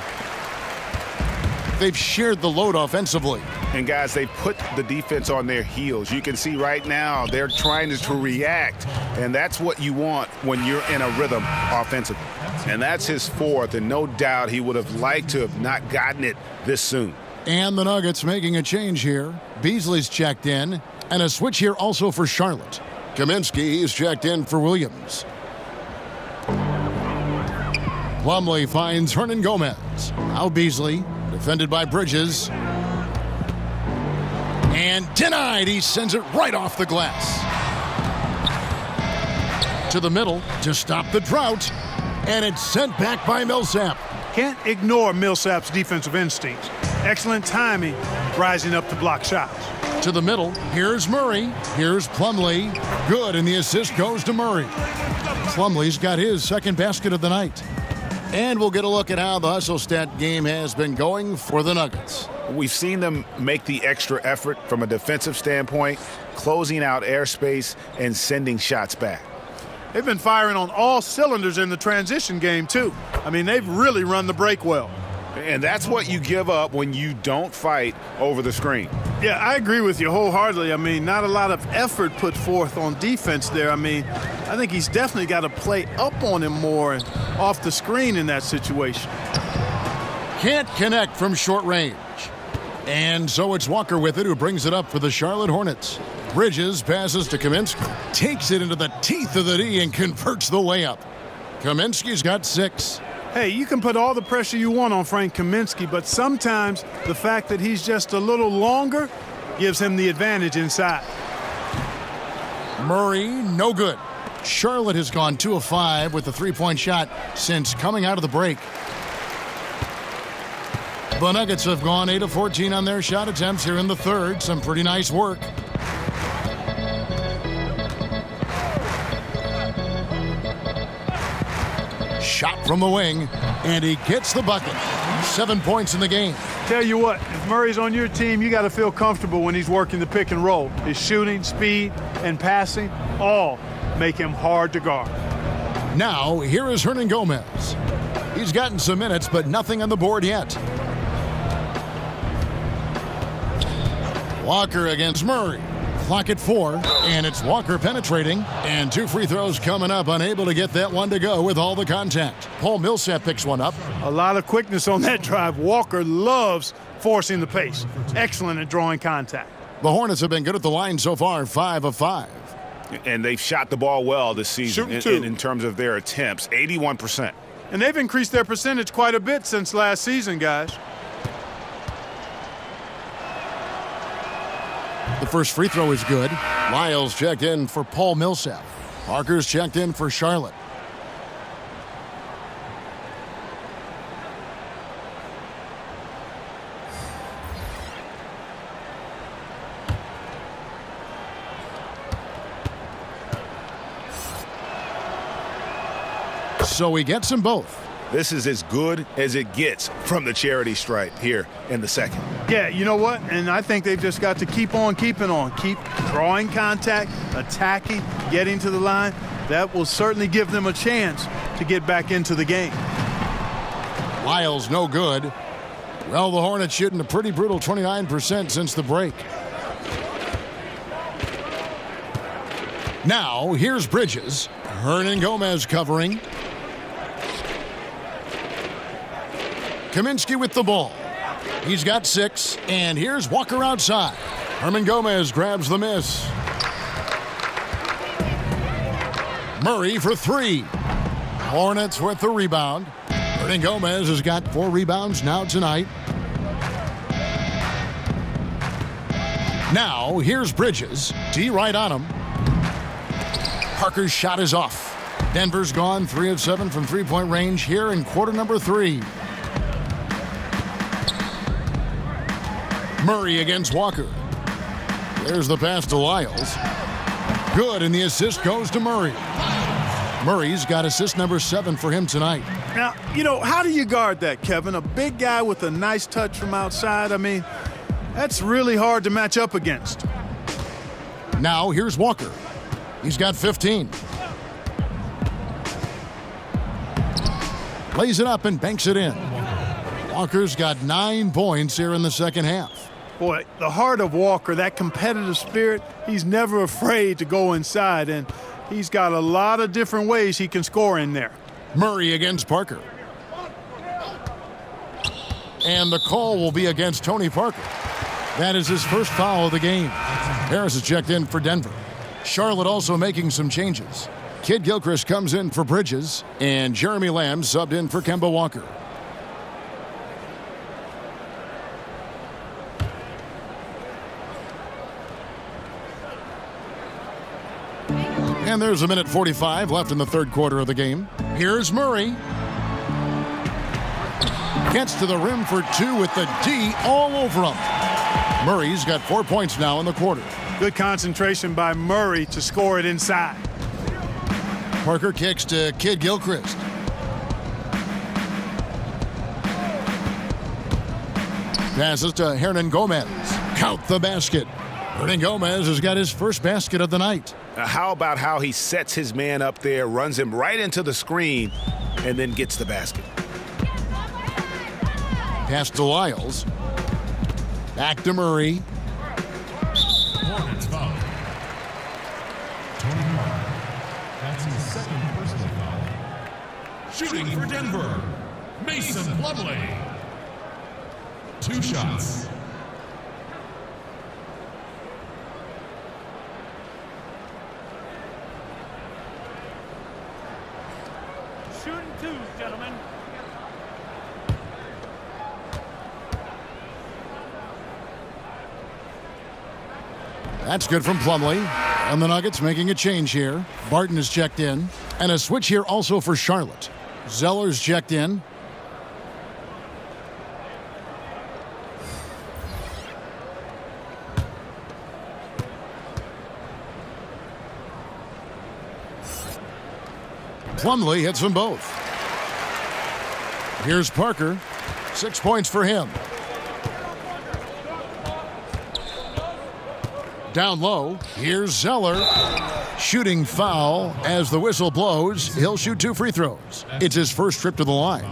They've shared the load offensively. And guys, they put the defense on their heels. You can see right now they're trying to react, and that's what you want when you're in a rhythm offensively. And that's his 4th, and no doubt he would have liked to have not gotten it this soon. And the Nuggets making a change here. Beasley's checked in, and a switch here also for Charlotte. Kaminsky is checked in for Williams. Plumlee finds Hernangomez. Now Beasley, defended by Bridges. And denied. He sends it right off the glass. To the middle to stop the drought. And it's sent back by Millsap. Can't ignore Millsap's defensive instincts. Excellent timing, rising up to block shots. To the middle, here's Murray. Here's Plumlee. Good, and the assist goes to Murray. Plumlee's got his 2nd basket of the night. And we'll get a look at how the hustle stat game has been going for the Nuggets. We've seen them make the extra effort from a defensive standpoint, closing out airspace and sending shots back. They've been firing on all cylinders in the transition game, too. I mean, they've really run the break well. And that's what you give up when you don't fight over the screen. Yeah, I agree with you wholeheartedly. I mean, not a lot of effort put forth on defense there. I mean, I think he's definitely got to play up on him more and off the screen in that situation. Can't connect from short range. And so it's Walker with it, who brings it up for the Charlotte Hornets. Bridges passes to Kaminsky, takes it into the teeth of the D and converts the layup. Kaminsky's got 6. Hey, you can put all the pressure you want on Frank Kaminsky, but sometimes the fact that he's just a little longer gives him the advantage inside. Murray, no good. Charlotte has gone 2 of 5 with the three-point shot since coming out of the break. The Nuggets have gone 8 of 14 on their shot attempts here in the third. Some pretty nice work. Shot from the wing, and he gets the bucket. 7 points in the game. Tell you what, if Murray's on your team, you got to feel comfortable when he's working the pick and roll. His shooting, speed, and passing all make him hard to guard. Now, here is Hernan Gomez. He's gotten some minutes, but nothing on the board yet. Walker against Murray. Clock at 4, and it's Walker penetrating. And 2 free throws coming up, unable to get that one to go with all the contact. Paul Millsap picks one up. A lot of quickness on that drive. Walker loves forcing the pace. Excellent at drawing contact. The Hornets have been good at the line so far, 5 of 5. And they've shot the ball well this season in terms of their attempts, 81%. And they've increased their percentage quite a bit since last season, guys. The first free throw is good. Lyles checked in for Paul Millsap. Parker's checked in for Charlotte. So he gets them both. This is as good as it gets from the charity stripe here in the second. Yeah, you know what? And I think they've just got to keep on keeping on. Keep drawing contact, attacking, getting to the line. That will certainly give them a chance to get back into the game. Lyles no good. Well, the Hornets shooting a pretty brutal 29% since the break. Now, here's Bridges. Hernan Gomez covering. Kaminsky with the ball. He's got 6, and here's Walker outside. Hernan Gomez grabs the miss. Murray for 3. Hornets with the rebound. Hernan Gomez has got 4 rebounds now tonight. Now, here's Bridges. D right on him. Parker's shot is off. Denver's gone 3 of 7 from three-point range here in quarter number 3. Murray against Walker. There's the pass to Lyles. Good, and the assist goes to Murray. Murray's got assist number 7 for him tonight. Now, you know, how do you guard that, Kevin? A big guy with a nice touch from outside. I mean, that's really hard to match up against. Now, here's Walker. He's got 15. Lays it up and banks it in. Walker's got 9 points here in the second half. Boy, the heart of Walker, that competitive spirit, he's never afraid to go inside, and he's got a lot of different ways he can score in there. Murray against Parker. And the call will be against Tony Parker. That is his first foul of the game. Harris is checked in for Denver. Charlotte also making some changes. Kid Gilchrist comes in for Bridges, and Jeremy Lamb subbed in for Kemba Walker. And there's 1:45 left in the third quarter of the game. Here's Murray. Gets to the rim for 2 with the D all over him. Murray's got 4 points now in the quarter. Good concentration by Murray to score it inside. Parker kicks to Kid Gilchrist. Passes to Hernan Gomez. Count the basket. Hernan Gomez has got his first basket of the night. How about how he sets his man up there, runs him right into the screen, and then gets the basket. Pass to Lyles. Back to Murray. Hornets foul. Tony Parker. That's his second personal foul. Shooting for Denver, Mason Plumlee. 2 shots. Shooting 2, gentlemen. That's good from Plumlee. And the Nuggets making a change here. Barton is checked in. And a switch here also for Charlotte. Zeller's checked in. Plumlee hits them both. Here's Parker. 6 points for him. Down low, here's Zeller. Shooting foul as the whistle blows. He'll shoot 2 free throws. It's his first trip to the line.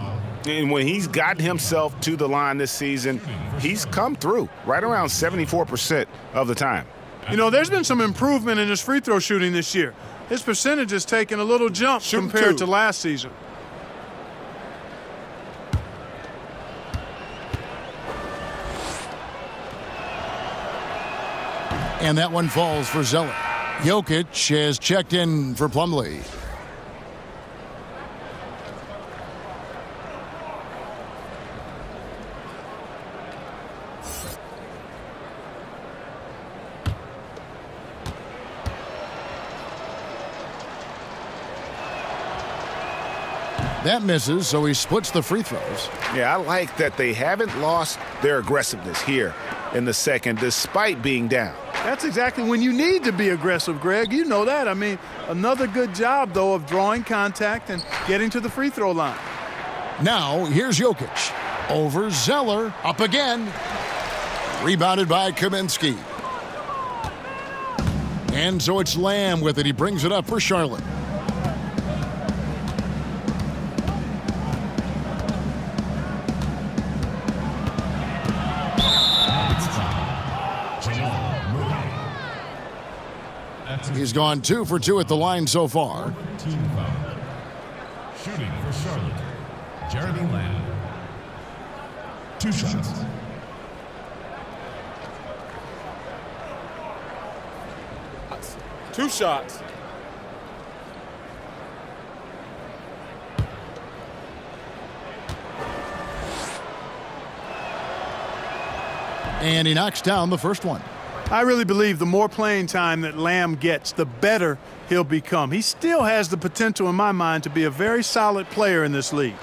And when he's gotten himself to the line this season, he's come through right around 74% of the time. You know, there's been some improvement in his free throw shooting this year. His percentage has taken a little jump compared to last season. And that one falls for Zeller. Jokic has checked in for Plumlee. That misses, so he splits the free throws. Yeah, I like that they haven't lost their aggressiveness here in the second, despite being down. That's exactly when you need to be aggressive, Greg. You know that. I mean, another good job, though, of drawing contact and getting to the free throw line. Now, here's Jokic. Over Zeller. Up again. Rebounded by Kaminsky. And so it's Lamb with it. He brings it up for Charlotte. He's gone 2 for 2 at the line so far. Team foul. Shooting for Charlotte, Jeremy Lamb. 2 shots. Two shots. And he knocks down the first one. I really believe the more playing time that Lamb gets, the better he'll become. He still has the potential, in my mind, to be a very solid player in this league.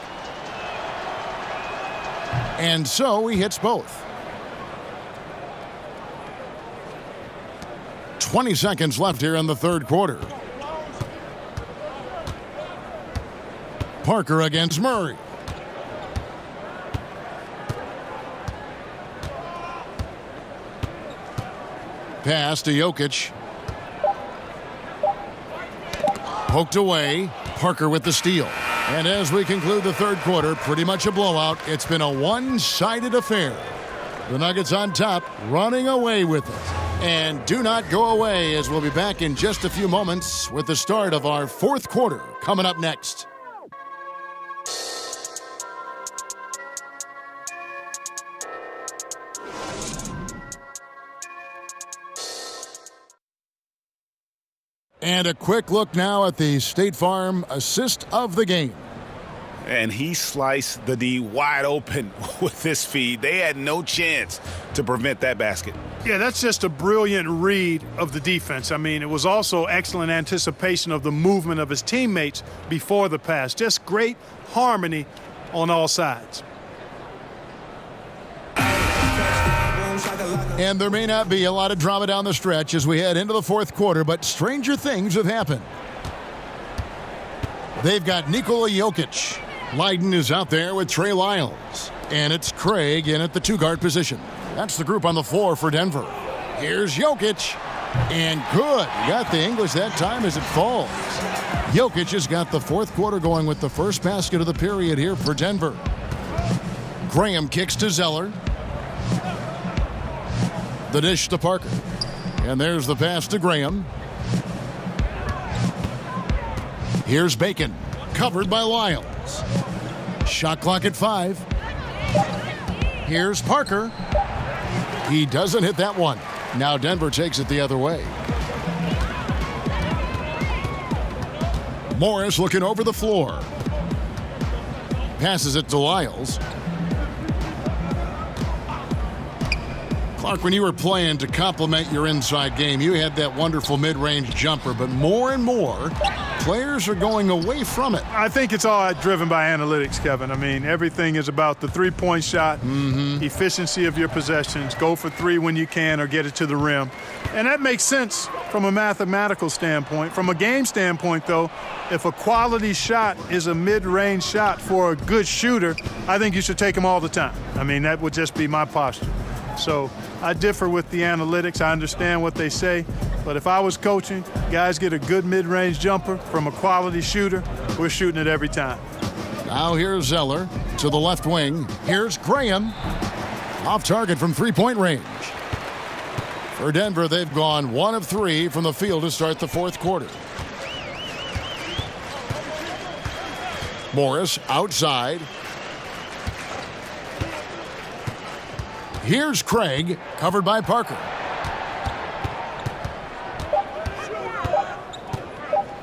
And so he hits both. 20 seconds left here in the third quarter. Parker against Murray. Pass to Jokic. Poked away. Parker with the steal. And as we conclude the third quarter, pretty much a blowout. It's been a one-sided affair. The Nuggets on top, running away with it. And do not go away, as we'll be back in just a few moments with the start of our fourth quarter coming up next. And a quick look now at the State Farm assist of the game. And he sliced the D wide open with this feed. They had no chance to prevent that basket. Yeah, that's just a brilliant read of the defense. I mean, it was also excellent anticipation of the movement of his teammates before the pass. Just great harmony on all sides. And there may not be a lot of drama down the stretch as we head into the fourth quarter, but stranger things have happened. They've got Nikola Jokic. Leiden is out there with Trey Lyles. And it's Craig in at the two-guard position. That's the group on the floor for Denver. Here's Jokic. And good. Got the English that time as it falls. Jokic has got the fourth quarter going with the first basket of the period here for Denver. Graham kicks to Zeller. The dish to Parker. And there's the pass to Graham. Here's Bacon. Covered by Lyles. Shot clock at 5. Here's Parker. He doesn't hit that one. Now Denver takes it the other way. Morris looking over the floor. Passes it to Lyles. Clark, when you were playing to complement your inside game, you had that wonderful mid-range jumper, but more and more players are going away from it. I think it's all driven by analytics, Kevin. I mean, everything is about the three-point shot, efficiency of your possessions, go for three when you can or get it to the rim. And that makes sense from a mathematical standpoint. From a game standpoint, though, if a quality shot is a mid-range shot for a good shooter, I think you should take them all the time. I mean, that would just be my posture. So I differ with the analytics. I understand what they say. But if I was coaching, guys get a good mid-range jumper from a quality shooter, we're shooting it every time. Now here's Zeller to the left wing. Here's Graham. Off target from three-point range. For Denver, they've gone 1 of 3 from the field to start the fourth quarter. Morris outside. Here's Craig, covered by Parker.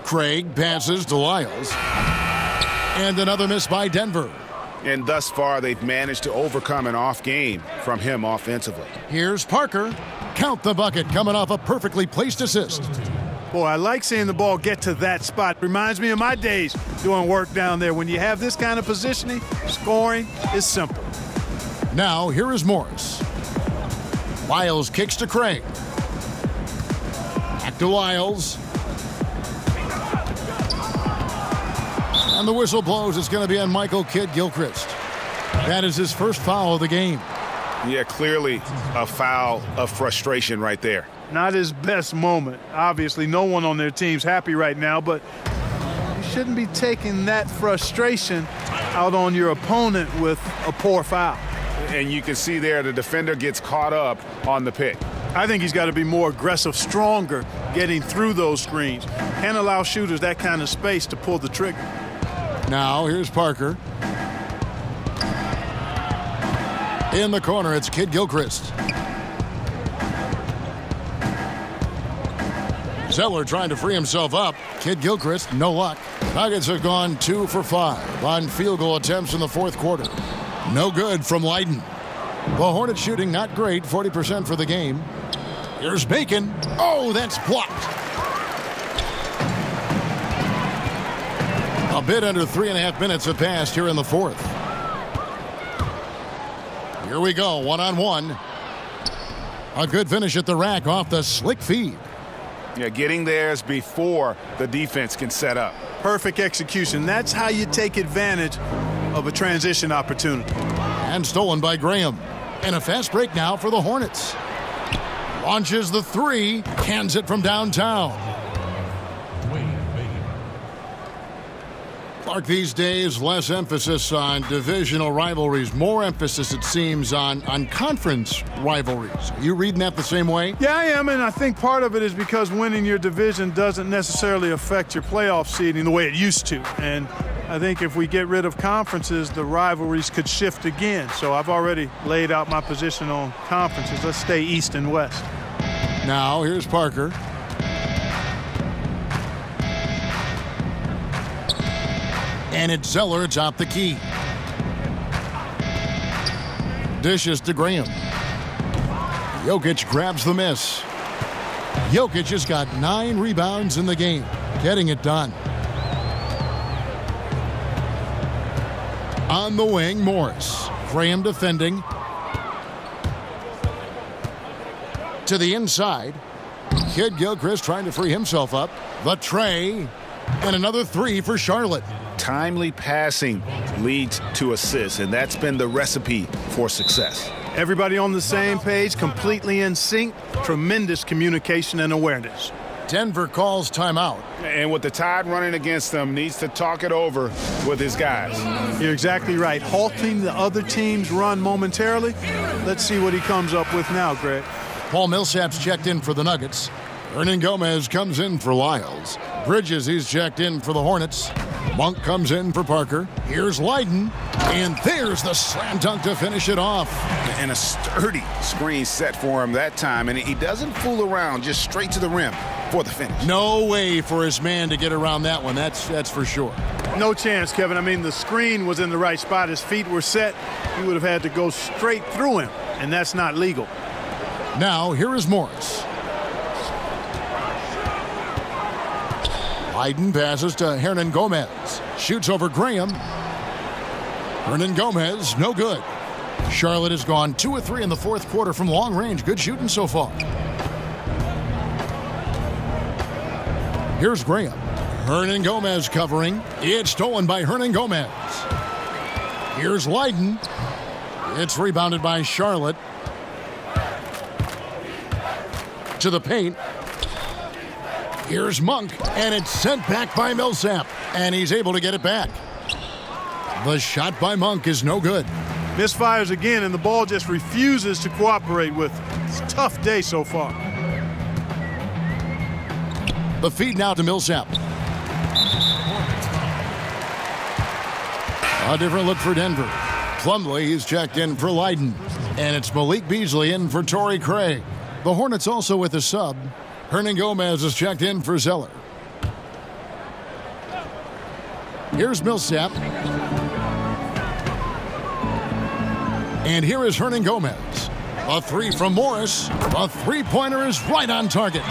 Craig passes to Lyles. And another miss by Denver. And thus far, they've managed to overcome an off game from him offensively. Here's Parker. Count the bucket, coming off a perfectly placed assist. Boy, I like seeing the ball get to that spot. Reminds me of my days doing work down there. When you have this kind of positioning, scoring is simple. Now, here is Morris. Lyles kicks to Craig. Back to Lyles. And the whistle blows. It's going to be on Michael Kidd-Gilchrist. That is his first foul of the game. Yeah, clearly a foul of frustration right there. Not his best moment. Obviously, no one on their team's happy right now, but you shouldn't be taking that frustration out on your opponent with a poor foul. And you can see there the defender gets caught up on the pick. I think he's got to be more aggressive, stronger, getting through those screens. Can't allow shooters that kind of space to pull the trigger. Now, here's Parker. In the corner, it's Kidd-Gilchrist. Zeller trying to free himself up. Kidd-Gilchrist, no luck. Nuggets have gone 2 for 5 on field goal attempts in the fourth quarter. No good from Leiden. The Hornets shooting not great, 40% for the game. Here's Bacon. Oh, that's blocked. A bit under 3.5 minutes have passed here in the fourth. Here we go, one-on-one. A good finish at the rack off the slick feed. Yeah, getting theirs before the defense can set up. Perfect execution. That's how you take advantage of a transition opportunity. And stolen by Graham. And a fast break now for the Hornets. Launches the three, hands it from downtown. Clark, these days, less emphasis on divisional rivalries, more emphasis, it seems, on conference rivalries. Are you reading that the same way? Yeah, I am, and I think part of it is because winning your division doesn't necessarily affect your playoff seeding the way it used to. And I think if we get rid of conferences, the rivalries could shift again. So I've already laid out my position on conferences. Let's stay East and West. Now, here's Parker. And it's Zeller atop the key. Dishes to Graham. Jokic grabs the miss. Jokic has got 9 rebounds in the game, getting it done. On the wing, Morris. Graham defending. To the inside. Kidd-Gilchrist trying to free himself up. The tray. And another 3 for Charlotte. Timely passing leads to assists, and that's been the recipe for success. Everybody on the same page, completely in sync, tremendous communication and awareness. Denver calls timeout. And with the Tide running against them, needs to talk it over with his guys. You're exactly right. Halting the other team's run momentarily. Let's see what he comes up with now, Greg. Paul Millsap's checked in for the Nuggets. Hernan Gomez comes in for Lyles. Bridges, he's checked in for the Hornets. Monk comes in for Parker. Here's Leiden. And there's the slam dunk to finish it off. And a sturdy screen set for him that time. And he doesn't fool around, just straight to the rim for the finish. No way for his man to get around that one. That's for sure. No chance, Kevin. I mean, the screen was in the right spot. His feet were set. He would have had to go straight through him, and that's not legal. Now, here is Morris. Biden passes to Hernan Gomez. Shoots over Graham. Hernan Gomez, no good. Charlotte has gone 2 of 3 in the fourth quarter from long range. Good shooting so far. Here's Graham. Hernan Gomez covering. It's stolen by Hernan Gomez. Here's Leiden. It's rebounded by Charlotte. To the paint. Here's Monk, and it's sent back by Millsap, and he's able to get it back. The shot by Monk is no good. Misfires again, and the ball just refuses to cooperate with him. It's a tough day so far. The feed now to Millsap. A different look for Denver. Plumlee is checked in for Leiden, and it's Malik Beasley in for Torrey Craig. The Hornets also with a sub. Hernan Gomez is checked in for Zeller. Here's Millsap. And here is Hernan Gomez. A 3 from Morris. The three-pointer is right on target.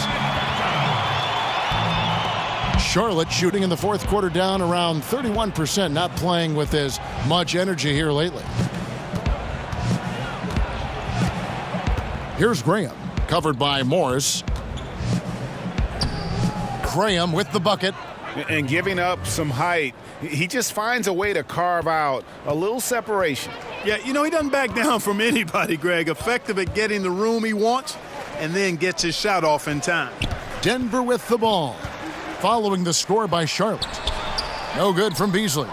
Charlotte shooting in the fourth quarter down around 31%, not playing with as much energy here lately. Here's Graham, covered by Morris. Graham with the bucket. And giving up some height, he just finds a way to carve out a little separation. Yeah, you know, he doesn't back down from anybody, Greg. Effective at getting the room he wants and then gets his shot off in time. Denver with the ball, following the score by Charlotte. No good from Beasley.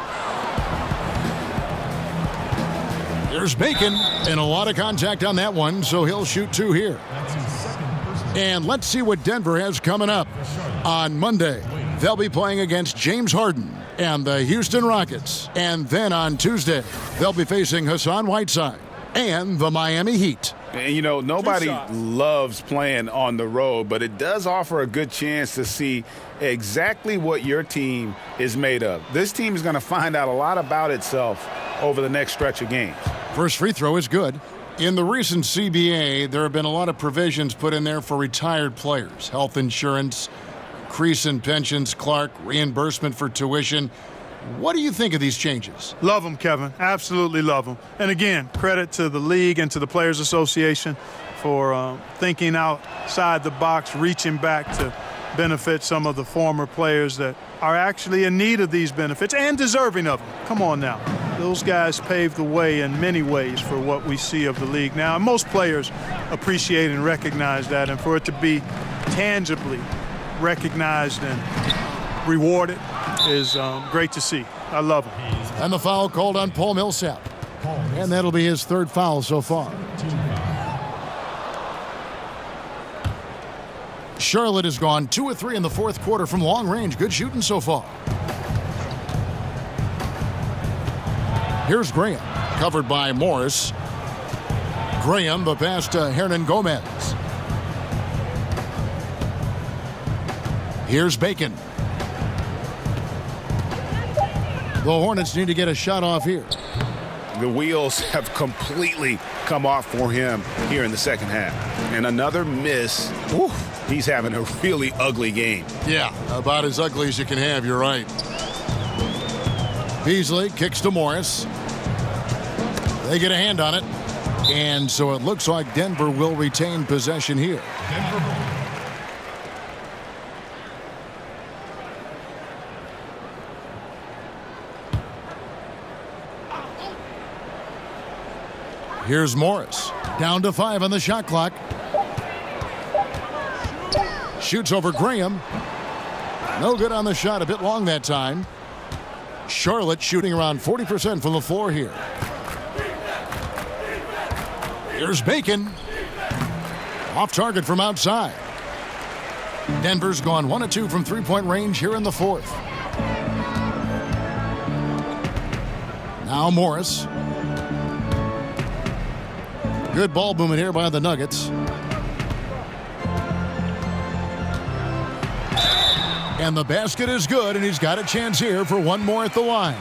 There's Bacon, and a lot of contact on that one, so he'll shoot 2 here. And let's see what Denver has coming up. On Monday, they'll be playing against James Harden and the Houston Rockets. And then on Tuesday, they'll be facing Hassan Whiteside and the Miami Heat. And, you know, nobody loves playing on the road, but it does offer a good chance to see exactly what your team is made of. This team is going to find out a lot about itself over the next stretch of games. First free throw is good. In the recent CBA, there have been a lot of provisions put in there for retired players. Health insurance, increase in pensions, Clark, reimbursement for tuition. What do you think of these changes? Love them, Kevin. Absolutely love them. And again, credit to the league and to the Players Association for thinking outside the box, reaching back to benefit some of the former players that are actually in need of these benefits and deserving of them. Come on now. Those guys paved the way in many ways for what we see of the league now. And most players appreciate and recognize that. And for it to be tangibly recognized and rewarded is great to see. I love it. And the foul called on Paul Millsap. And that'll be his 3rd foul so far. Charlotte has gone 2 of 3 in the fourth quarter from long range. Good shooting so far. Here's Graham, covered by Morris. Graham, the pass to Hernan Gomez. Here's Bacon. The Hornets need to get a shot off here. The wheels have completely come off for him here in the second half. And another miss. Whew, he's having a really ugly game. Yeah, about as ugly as you can have, you're right. Beasley kicks to Morris. They get a hand on it. And so it looks like Denver will retain possession here. Here's Morris. Down to 5 on the shot clock. Shoots over Graham. No good on the shot. A bit long that time. Charlotte shooting around 40% from the floor here. Here's Bacon. Off target from outside. Denver's gone 1 of 2 from three-point range here in the fourth. Now Morris. Good ball movement here by the Nuggets. And the basket is good, and he's got a chance here for one more at the line.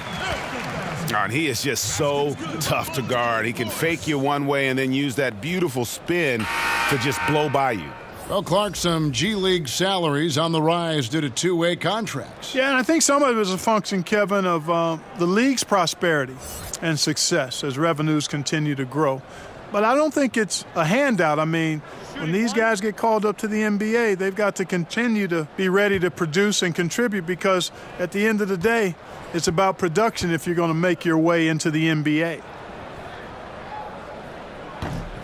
And he is just so tough to guard. He can fake you one way and then use that beautiful spin to just blow by you. Well, Clark, some G League salaries on the rise due to two-way contracts. Yeah, and I think some of it is a function, Kevin, of the league's prosperity and success as revenues continue to grow. But I don't think it's a handout. I mean, when these guys get called up to the NBA, they've got to continue to be ready to produce and contribute, because at the end of the day, it's about production if you're going to make your way into the NBA.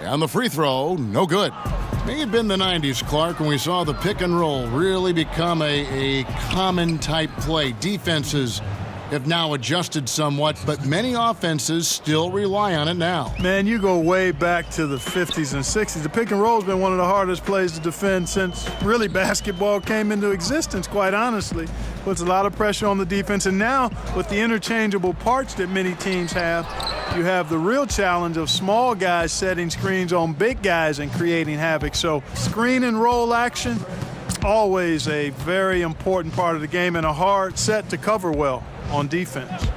On the free throw, no good. May have been the 90s, Clark, when we saw the pick and roll really become a common type play. Defenses have now adjusted somewhat, but many offenses still rely on it now. Man, you go way back to the 50s and 60s. The pick and roll has been one of the hardest plays to defend since really basketball came into existence, quite honestly. Puts a lot of pressure on the defense. And now, with the interchangeable parts that many teams have, you have the real challenge of small guys setting screens on big guys and creating havoc. So screen and roll action, always a very important part of the game and a hard set to cover well on defense.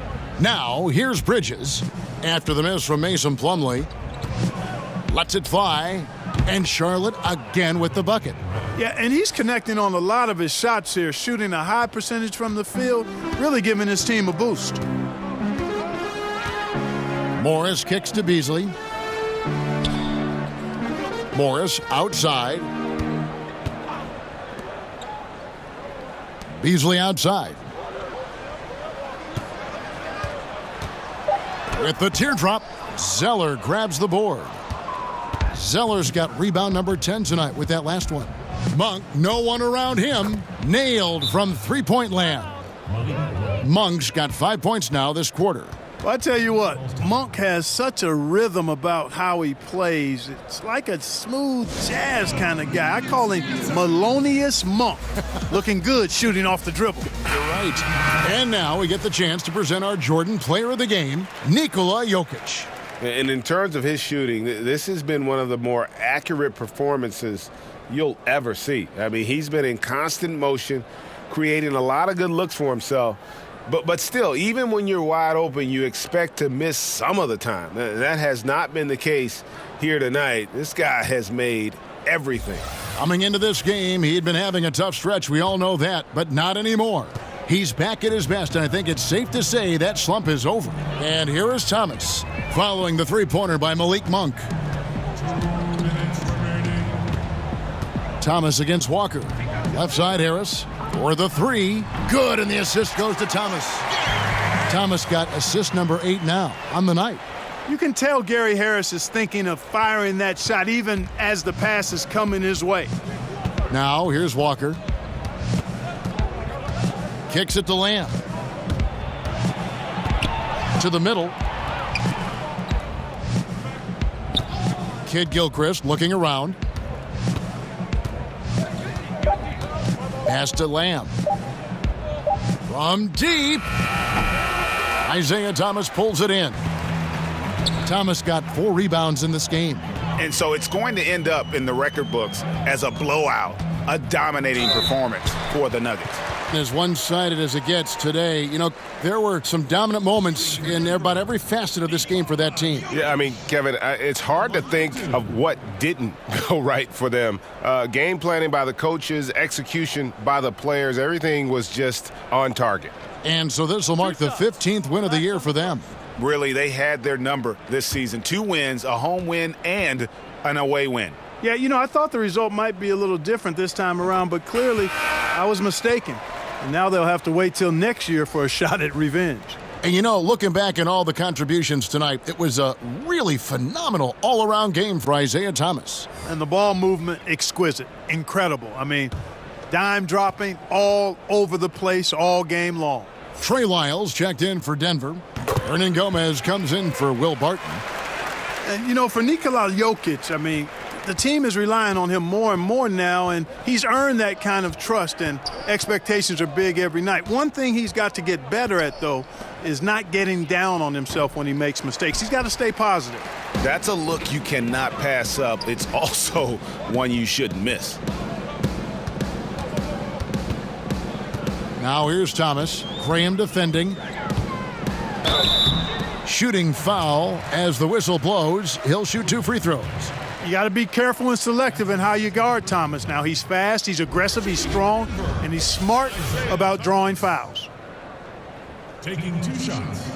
Now, here's Bridges. After the miss from Mason Plumlee, lets it fly, and Charlotte again with the bucket. Yeah, and he's connecting on a lot of his shots here, shooting a high percentage from the field, really giving his team a boost. Morris kicks to Beasley. Morris outside. Beasley outside. With the teardrop, Zeller grabs the board. Zeller's got rebound number 10 tonight with that last one. Monk, no one around him, nailed from three-point land. Monk's got 5 points now this quarter. Well, I tell you what, Monk has such a rhythm about how he plays. It's like a smooth jazz kind of guy. I call him Melonious Monk. Looking good shooting off the dribble. You're right. And now we get the chance to present our Jordan Player of the Game, Nikola Jokic. And in terms of his shooting, this has been one of the more accurate performances you'll ever see. I mean, he's been in constant motion, creating a lot of good looks for himself. But still, even when you're wide open, you expect to miss some of the time. That has not been the case here tonight. This guy has made everything. Coming into this game, he'd been having a tough stretch. We all know that, but not anymore. He's back at his best, and I think it's safe to say that slump is over. And here is Thomas, following the three-pointer by Malik Monk. Thomas against Walker. Left side, Harris. For the three, good, and the assist goes to Thomas. Thomas got assist number 8 now on the night. You can tell Gary Harris is thinking of firing that shot even as the pass is coming his way. Now, here's Walker. Kicks it to Lamb. To the middle. Kid Gilchrist looking around. Pass to Lamb. From deep. Isaiah Thomas pulls it in. Thomas got 4 rebounds in this game. And so it's going to end up in the record books as a blowout, a dominating performance for the Nuggets. As one-sided as it gets today, you know, there were some dominant moments in about every facet of this game for that team. Yeah, I mean, Kevin, it's hard to think of what didn't go right for them. Game planning by the coaches, execution by the players, everything was just on target. And so this will mark the 15th win of the year for them. Really, they had their number this season. 2 wins, a home win, and an away win. Yeah, you know, I thought the result might be a little different this time around, but clearly I was mistaken. And now they'll have to wait till next year for a shot at revenge. And, you know, looking back at all the contributions tonight, it was a really phenomenal all-around game for Isaiah Thomas. And the ball movement, exquisite, incredible. I mean, dime dropping all over the place all game long. Trey Lyles checked in for Denver. Hernan Gomez comes in for Will Barton. And, you know, for Nikola Jokic, I mean, the team is relying on him more and more now, and he's earned that kind of trust, and expectations are big every night. One thing he's got to get better at, though, is not getting down on himself when he makes mistakes. He's got to stay positive. That's a look you cannot pass up. It's also one you shouldn't miss. Now here's Thomas. Graham defending. Shooting foul as the whistle blows. He'll shoot 2 free throws. You got to be careful and selective in how you guard Thomas. Now, he's fast, he's aggressive, he's strong, and he's smart about drawing fouls. Taking 2 shots.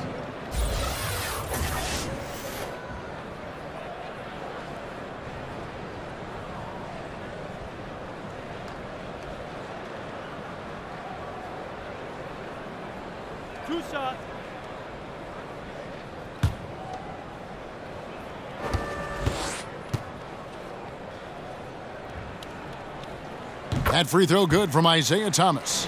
Two shots. That free throw good from Isaiah Thomas.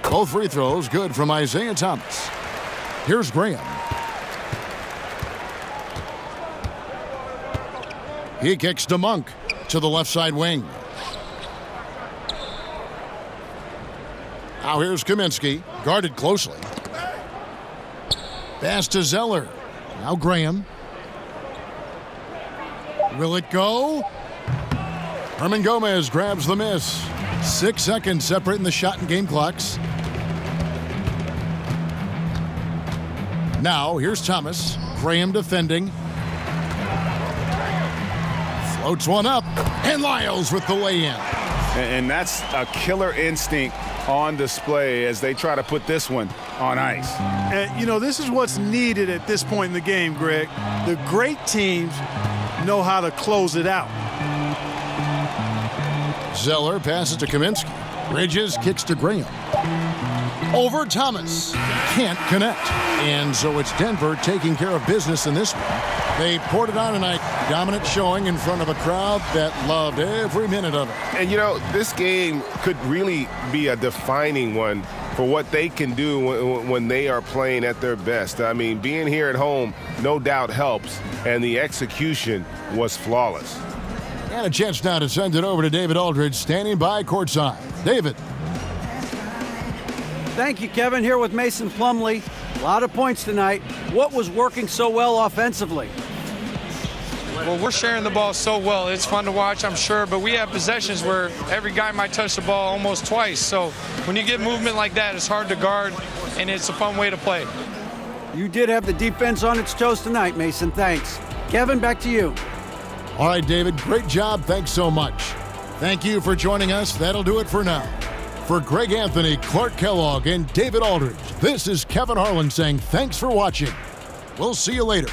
Both free throws good from Isaiah Thomas. Here's Graham. He kicks to Monk to the left side wing. Now here's Kaminsky, guarded closely. Pass to Zeller. Now Graham. Will it go? Herman Gomez grabs the miss. 6 seconds separating the shot and game clocks. Now here's Thomas. Graham defending. Floats one up, and Lyles with the lay-in. And that's a killer instinct on display as they try to put this one on ice. And, you know, this is what's needed at this point in the game, Greg. The great teams know how to close it out. Zeller passes to Kaminsky. Bridges kicks to Graham. Over Thomas. Can't connect. And so it's Denver taking care of business in this one. They poured it on tonight. Dominant showing in front of a crowd that loved every minute of it. And, you know, this game could really be a defining one for what they can do when they are playing at their best. I mean, being here at home no doubt helps, and the execution was flawless. And a chance now to send it over to David Aldridge, standing by courtside. David. Thank you, Kevin. Here with Mason Plumlee. A lot of points tonight. What was working so well offensively? Well, we're sharing the ball so well. It's fun to watch, I'm sure, but we have possessions where every guy might touch the ball almost twice. So when you get movement like that, it's hard to guard, and it's a fun way to play. You did have the defense on its toes tonight, Mason. Thanks. Kevin, back to you. All right, David, great job. Thanks so much. Thank you for joining us. That'll do it for now. For Greg Anthony, Clark Kellogg, and David Aldridge, this is Kevin Harlan saying thanks for watching. We'll see you later.